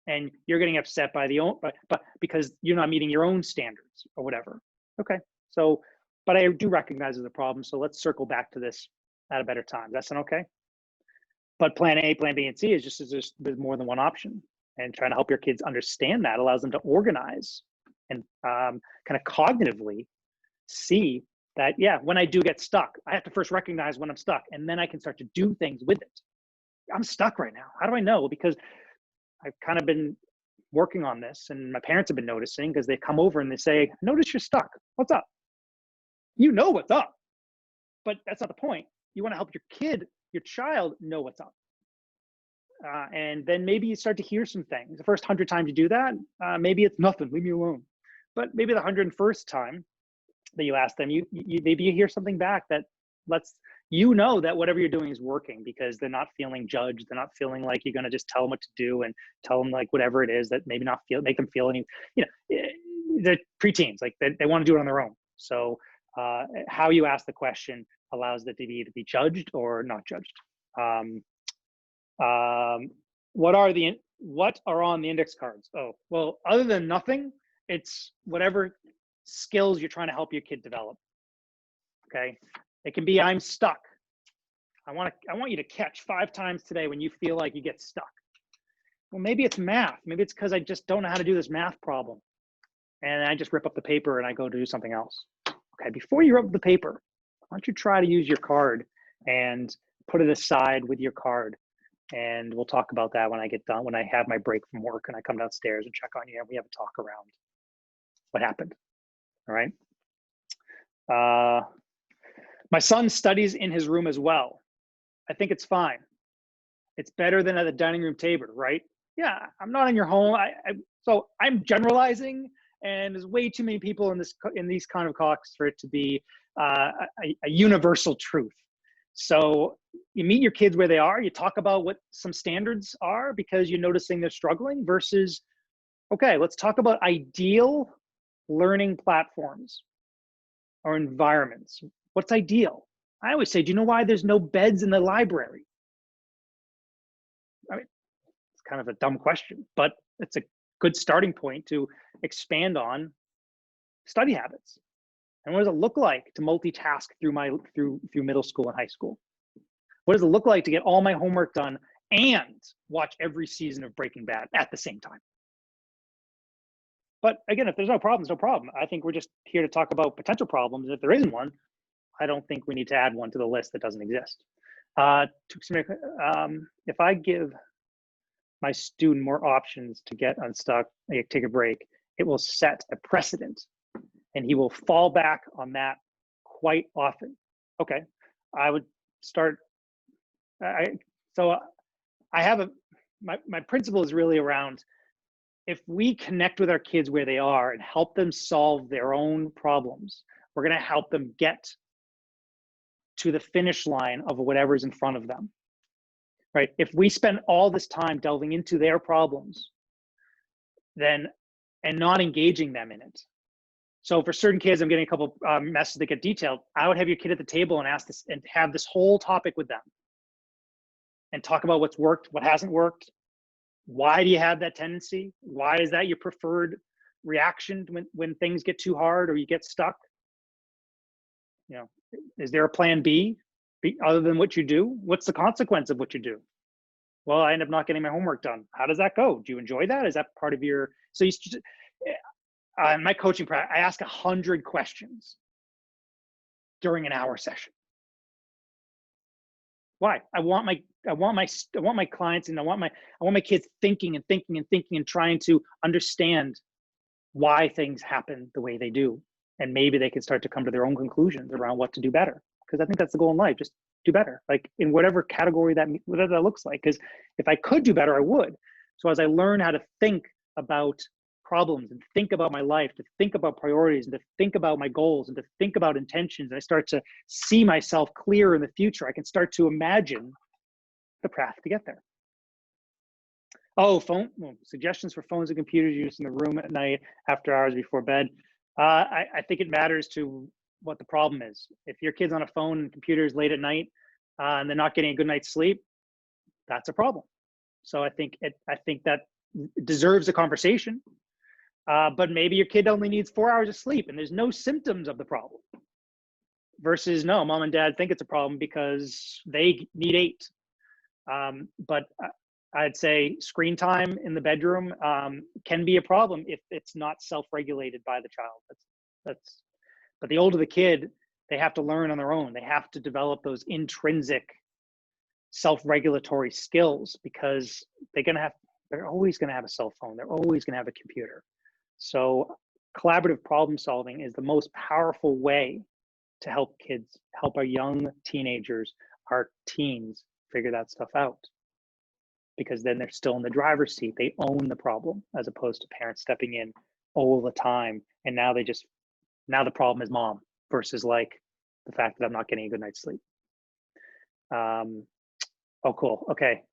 And you're getting upset by but because you're not meeting your own standards or whatever. Okay. So, but I do recognize there's a problem. So let's circle back to this at a better time. That's an okay. But plan A, plan B, and C is just there's more than one option. And trying to help your kids understand that allows them to organize and kind of cognitively see that, yeah, when I do get stuck, I have to first recognize when I'm stuck, and then I can start to do things with it. I'm stuck right now. How do I know? Because I've kind of been working on this, and my parents have been noticing, because they come over and they say, notice you're stuck. What's up? You know what's up, but that's not the point. You want to help your child know what's up. And then maybe you start to hear some things. The first 100 times you do that, maybe it's nothing, leave me alone. But maybe the 101st time that you ask them, maybe you hear something back that lets you know that whatever you're doing is working, because they're not feeling judged. They're not feeling like you're going to just tell them what to do and tell them like whatever it is that maybe not make them feel any, they're preteens, like they want to do it on their own. So how you ask the question allows them to be judged or not judged. What are on the index cards? Oh, well, other than nothing, it's whatever skills you're trying to help your kid develop. Okay. It can be, I'm stuck. I want you to catch 5 times today when you feel like you get stuck. Well, maybe it's math. Maybe it's because I just don't know how to do this math problem. And I just rip up the paper and I go do something else. Okay. Before you rip up the paper, why don't you try to use your card and put it aside with your card? And we'll talk about that when I get done, when I have my break from work and I come downstairs and check on you and we have a talk around what happened. All right. My son studies in his room as well. I think it's fine. It's better than at the dining room table, right? Yeah, I'm not in your home. So I'm generalizing, and there's way too many people in these kind of talks for it to be a universal truth. So you meet your kids where they are. You talk about what some standards are because you're noticing they're struggling versus, okay, let's talk about ideal learning platforms or environments. What's ideal? I always say, do you know why there's no beds in the library? I mean, it's kind of a dumb question, but it's a good starting point to expand on study habits. And what does it look like to multitask through middle school and high school? What does it look like to get all my homework done and watch every season of Breaking Bad at the same time? But again, if there's no problem, there's no problem. I think we're just here to talk about potential problems. If there isn't one, I don't think we need to add one to the list that doesn't exist. If I give my student more options to get unstuck, take a break, it will set a precedent, and he will fall back on that quite often. Okay, I would start. My principle is really around if we connect with our kids where they are and help them solve their own problems, we're going to help them get to the finish line of whatever's in front of them, right? If we spend all this time delving into their problems, then, and not engaging them in it. So for certain kids, I'm getting a couple messages that get detailed. I would have your kid at the table and ask this and have this whole topic with them and talk about what's worked, what hasn't worked. Why do you have that tendency? Why is that your preferred reaction when things get too hard or you get stuck? You know, is there a plan B other than what you do? What's the consequence of what you do? Well, I end up not getting my homework done. How does that go? Do you enjoy that? Is that part of your, so you just, in my coaching practice, I ask 100 questions during an hour session. Why? I want my clients and I want my kids thinking and trying to understand why things happen the way they do. And maybe they can start to come to their own conclusions around what to do better. Because I think that's the goal in life, just do better, like in whatever category whatever that looks like. Because if I could do better, I would. So as I learn how to think about problems and think about my life, to think about priorities and to think about my goals and to think about intentions, and I start to see myself clearer in the future, I can start to imagine the path to get there. Oh, suggestions for phones and computers used in the room at night, after hours, before bed. I think it matters to what the problem is. If your kid's on a phone and computers late at night and they're not getting a good night's sleep, that's a problem. So I think that deserves a conversation. But maybe your kid only needs 4 hours of sleep and there's no symptoms of the problem. Versus, no, mom and dad think it's a problem because they need 8. But I'd say screen time in the bedroom can be a problem if it's not self-regulated by the child. But the older the kid, they have to learn on their own. They have to develop those intrinsic self-regulatory skills because they're always going to have a cell phone. They're always going to have a computer. So collaborative problem solving is the most powerful way to help kids, help our young teenagers, our teens figure that stuff out. Because then they're still in the driver's seat. They own the problem as opposed to parents stepping in all the time. And now the problem is mom versus like the fact that I'm not getting a good night's sleep. Oh, cool. Okay.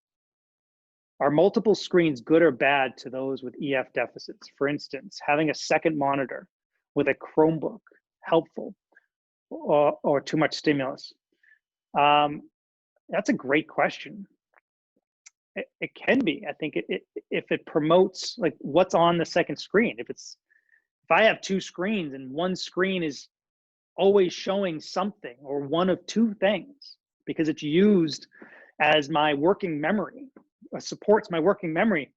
Are multiple screens good or bad to those with EF deficits? For instance, having a second monitor with a Chromebook helpful or too much stimulus? That's a great question. It can be. I think if it promotes like what's on the second screen. If I have 2 screens and one screen is always showing something or one of 2 things because it's used as my working memory, supports my working memory,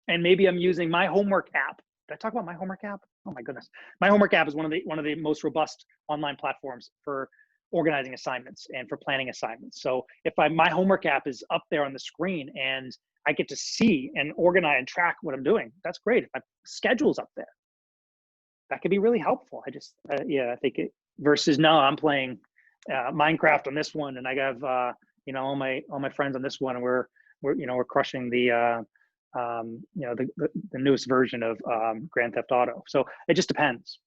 and maybe I'm using my homework app. Did I talk about my homework app? Oh my goodness, my homework app is one of the most robust online platforms for organizing assignments and for planning assignments. So if my homework app is up there on the screen and I get to see and organize and track what I'm doing, that's great. If my schedule's up there, that could be really helpful. I just, I think it versus no, I'm playing Minecraft on this one and I have, all my friends on this one and we're crushing the, the newest version of Grand Theft Auto. So it just depends.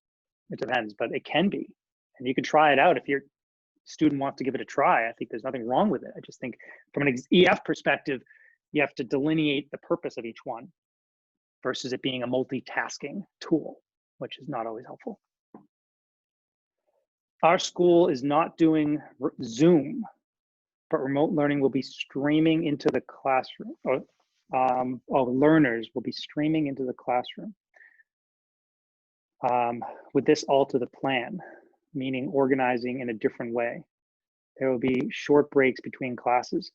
It depends, but it can be, and you can try it out if your student wants to give it a try. I think there's nothing wrong with it. I just think from an EF perspective, you have to delineate the purpose of each one versus it being a multitasking tool, which is not always helpful. Our school is not doing Zoom, but remote learning will be streaming into the classroom. Learners will be streaming into the classroom. Would this alter the plan, meaning organizing in a different way? There will be short breaks between classes.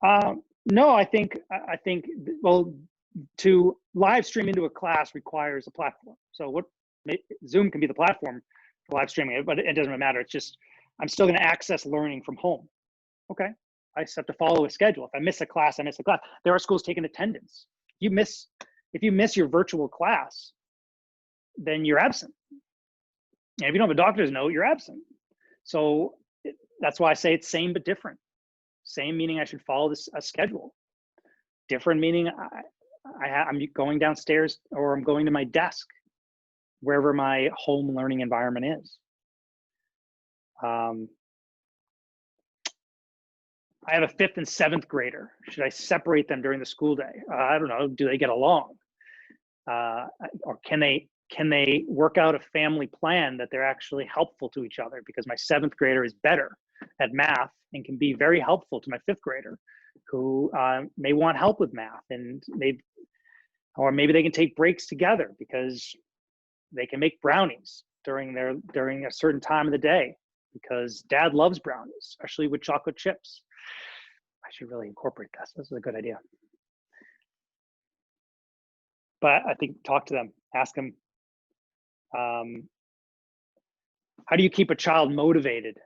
No, I think, well, to live stream into a class requires a platform. So Zoom can be the platform for live streaming, but it doesn't matter. It's just, I'm still going to access learning from home. Okay, I just have to follow a schedule. If I miss a class, I miss a class. There are schools taking attendance. If you miss your virtual class, then you're absent. And if you don't have a doctor's note, you're absent. So that's why I say it's same but different. Same meaning I should follow a schedule. Different meaning I'm going downstairs or I'm going to my desk, wherever my home learning environment is. I have a 5th and 7th grader. Should I separate them during the school day? I don't know. Do they get along? Or can they work out a family plan that they're actually helpful to each other? Because my 7th grader is better at math and can be very helpful to my 5th grader, who may want help with math, and maybe they can take breaks together because they can make brownies during a certain time of the day, because dad loves brownies, especially with chocolate chips. I should really incorporate this. This is a good idea. But I think talk to them, ask them, how do you keep a child motivated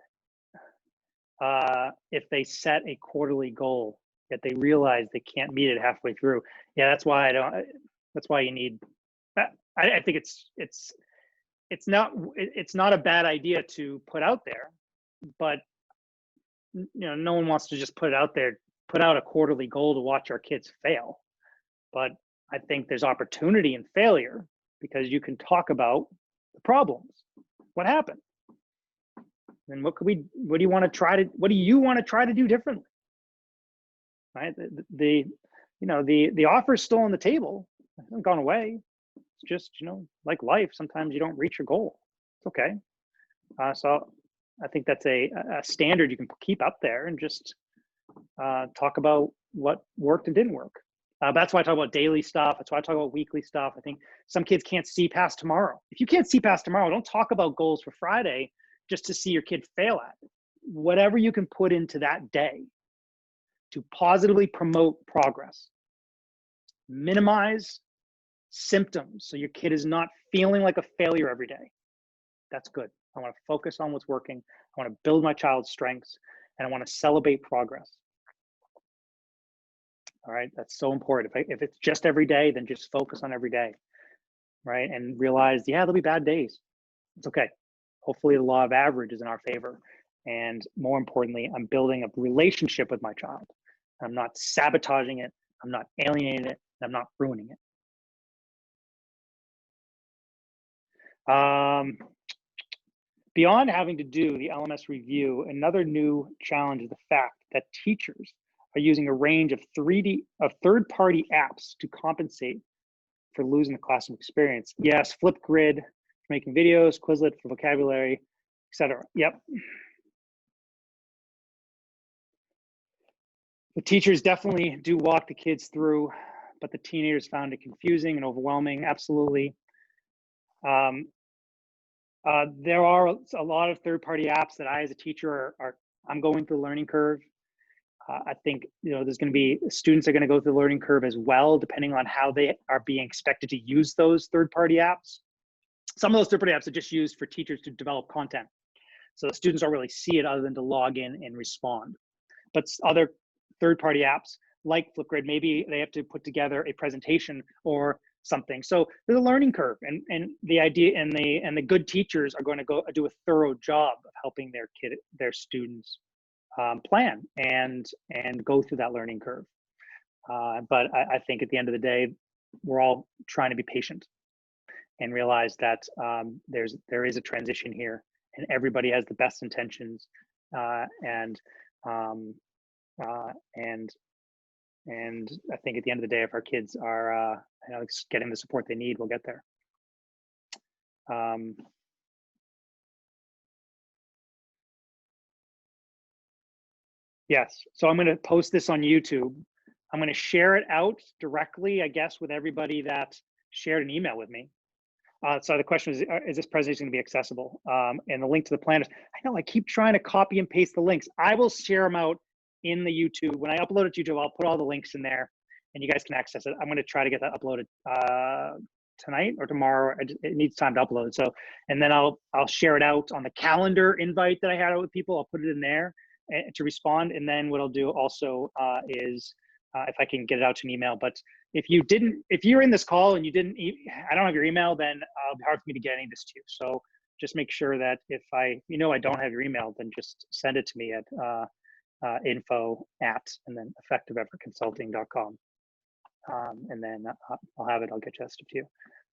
if they set a quarterly goal that they realize they can't meet it halfway through? Yeah, that's why you need, I think it's not a bad idea to put out there, but no one wants to just put out a quarterly goal to watch our kids fail. But I think there's opportunity in failure, because you can talk about the problems. What happened? And what do you want to try to do differently? Right? The offer is still on the table. It hasn't gone away. It's just, like life, sometimes you don't reach your goal. It's okay. So I think that's a standard you can keep up there, and just talk about what worked and didn't work. That's why I talk about daily stuff. That's why I talk about weekly stuff. I think some kids can't see past tomorrow. If you can't see past tomorrow, don't talk about goals for Friday just to see your kid fail at it. Whatever you can put into that day to positively promote progress. Minimize symptoms so your kid is not feeling like a failure every day. That's good. I want to focus on what's working. I want to build my child's strengths, and I want to celebrate progress. All right, that's so important. If it's just every day, then just focus on every day, right? And realize, yeah, there'll be bad days. It's okay. Hopefully the law of average is in our favor. And more importantly, I'm building a relationship with my child. I'm not sabotaging it. I'm not alienating it. I'm not ruining it. Beyond having to do the LMS review, another new challenge is the fact that teachers are using a range of third-party apps to compensate for losing the classroom experience. Yes, Flipgrid for making videos, Quizlet for vocabulary, etc. Yep. The teachers definitely do walk the kids through, but the teenagers found it confusing and overwhelming. Absolutely. There are a lot of third-party apps that I, as a teacher, I'm going through the learning curve. I think there's going to be students are going to go through the learning curve as well, depending on how they are being expected to use those third-party apps. Some of those third-party apps are just used for teachers to develop content, so the students don't really see it other than to log in and respond. But other third-party apps like Flipgrid, maybe they have to put together a presentation or something. So there's a learning curve, and the idea and the good teachers are going to go do a thorough job of helping their students plan and go through that learning curve. But I think at the end of the day, we're all trying to be patient and realize that there is a transition here, and everybody has the best intentions, and I think at the end of the day, if our kids are getting the support they need, we'll get there. Yes, so I'm going to post this on YouTube. I'm going to share it out directly, I guess, with everybody that shared an email with me. So the question is this presentation going to be accessible? And the link to the planners. I know I keep trying to copy and paste the links. I will share them out in the YouTube. When I upload it to YouTube, I'll put all the links in there and you guys can access it. I'm going to try to get that uploaded tonight or tomorrow. It needs time to upload. So, and then I'll share it out on the calendar invite that I had out with people. I'll put it in there to respond. And then what I'll do also is if I can get it out to an email. But if you're in this call and I don't have your email, then it'll be hard for me to get any of this to you. So just make sure that if I don't have your email, then just send it to me at info@ and then effectiveeffortconsulting.com. And then I'll get just a few.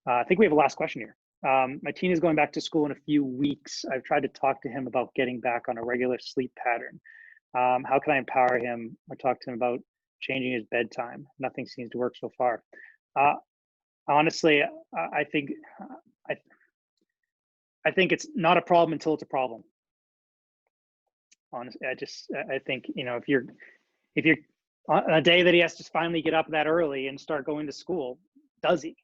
I think we have a last question here. My teen is going back to school in a few weeks. I've tried to talk to him about getting back on a regular sleep pattern. How can I empower him or talk to him about changing his bedtime? Nothing seems to work so far. Honestly, I think it's not a problem until it's a problem. Honestly, I think, you know, if you're on a day that he has to finally get up that early and start going to school, does he?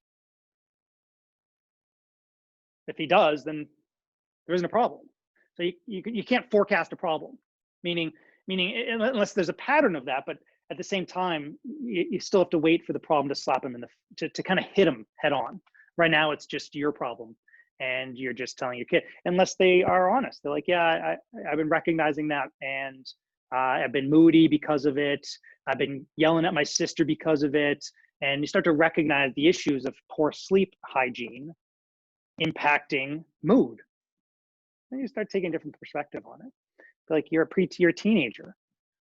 If he does, then there isn't a problem. So you can't forecast a problem, meaning unless there's a pattern of that. But at the same time, you still have to wait for the problem to slap him in to kind of hit him head on. Right now, it's just your problem, and you're just telling your kid, unless they are honest. They're like, yeah, I've been recognizing that, and I've been moody because of it. I've been yelling at my sister because of it. And you start to recognize the issues of poor sleep hygiene impacting mood. Then you start taking a different perspective on it. Like, you're a teenager.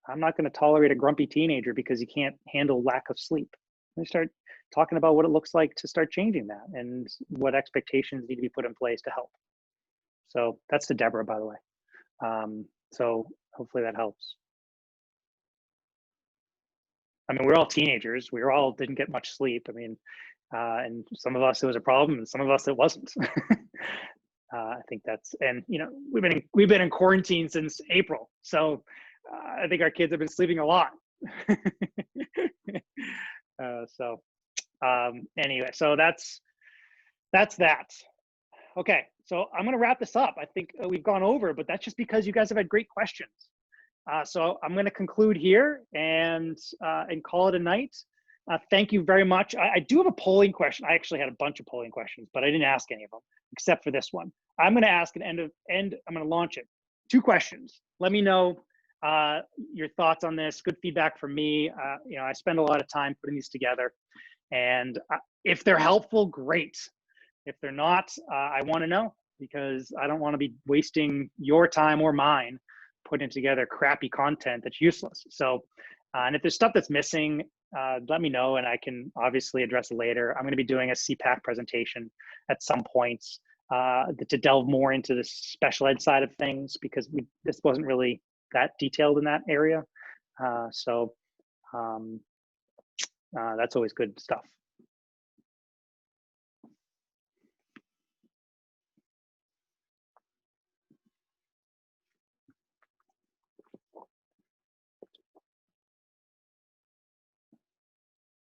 I'm not going to tolerate a grumpy teenager because you can't handle lack of sleep. And you start talking about what it looks like to start changing that and what expectations need to be put in place to help. So that's to Deborah, by the way. So hopefully that helps. I mean, we're all teenagers. We all didn't get much sleep. I mean, and some of us it was a problem, and some of us it wasn't. I think that's, and you know, we've been in quarantine since April, so I think our kids have been sleeping a lot. Anyway, so that's that. Okay, so I'm going to wrap this up. I think we've gone over, but that's just because you guys have had great questions. So I'm going to conclude here and call it a night. Thank you very much. I do have a polling question. I actually had a bunch of polling questions, but I didn't ask any of them except for this one. I'm going to ask an I'm going to launch it. 2 questions. Let me know your thoughts on this. Good feedback from me. You know, I spend a lot of time putting these together, and if they're helpful, great. If they're not, I want to know, because I don't want to be wasting your time or mine putting together crappy content that's useless. So, and if there's stuff that's missing, let me know, and I can obviously address it later. I'm going to be doing a CPAC presentation at some point to delve more into the special ed side of things, because this wasn't really that detailed in that area. So that's always good stuff.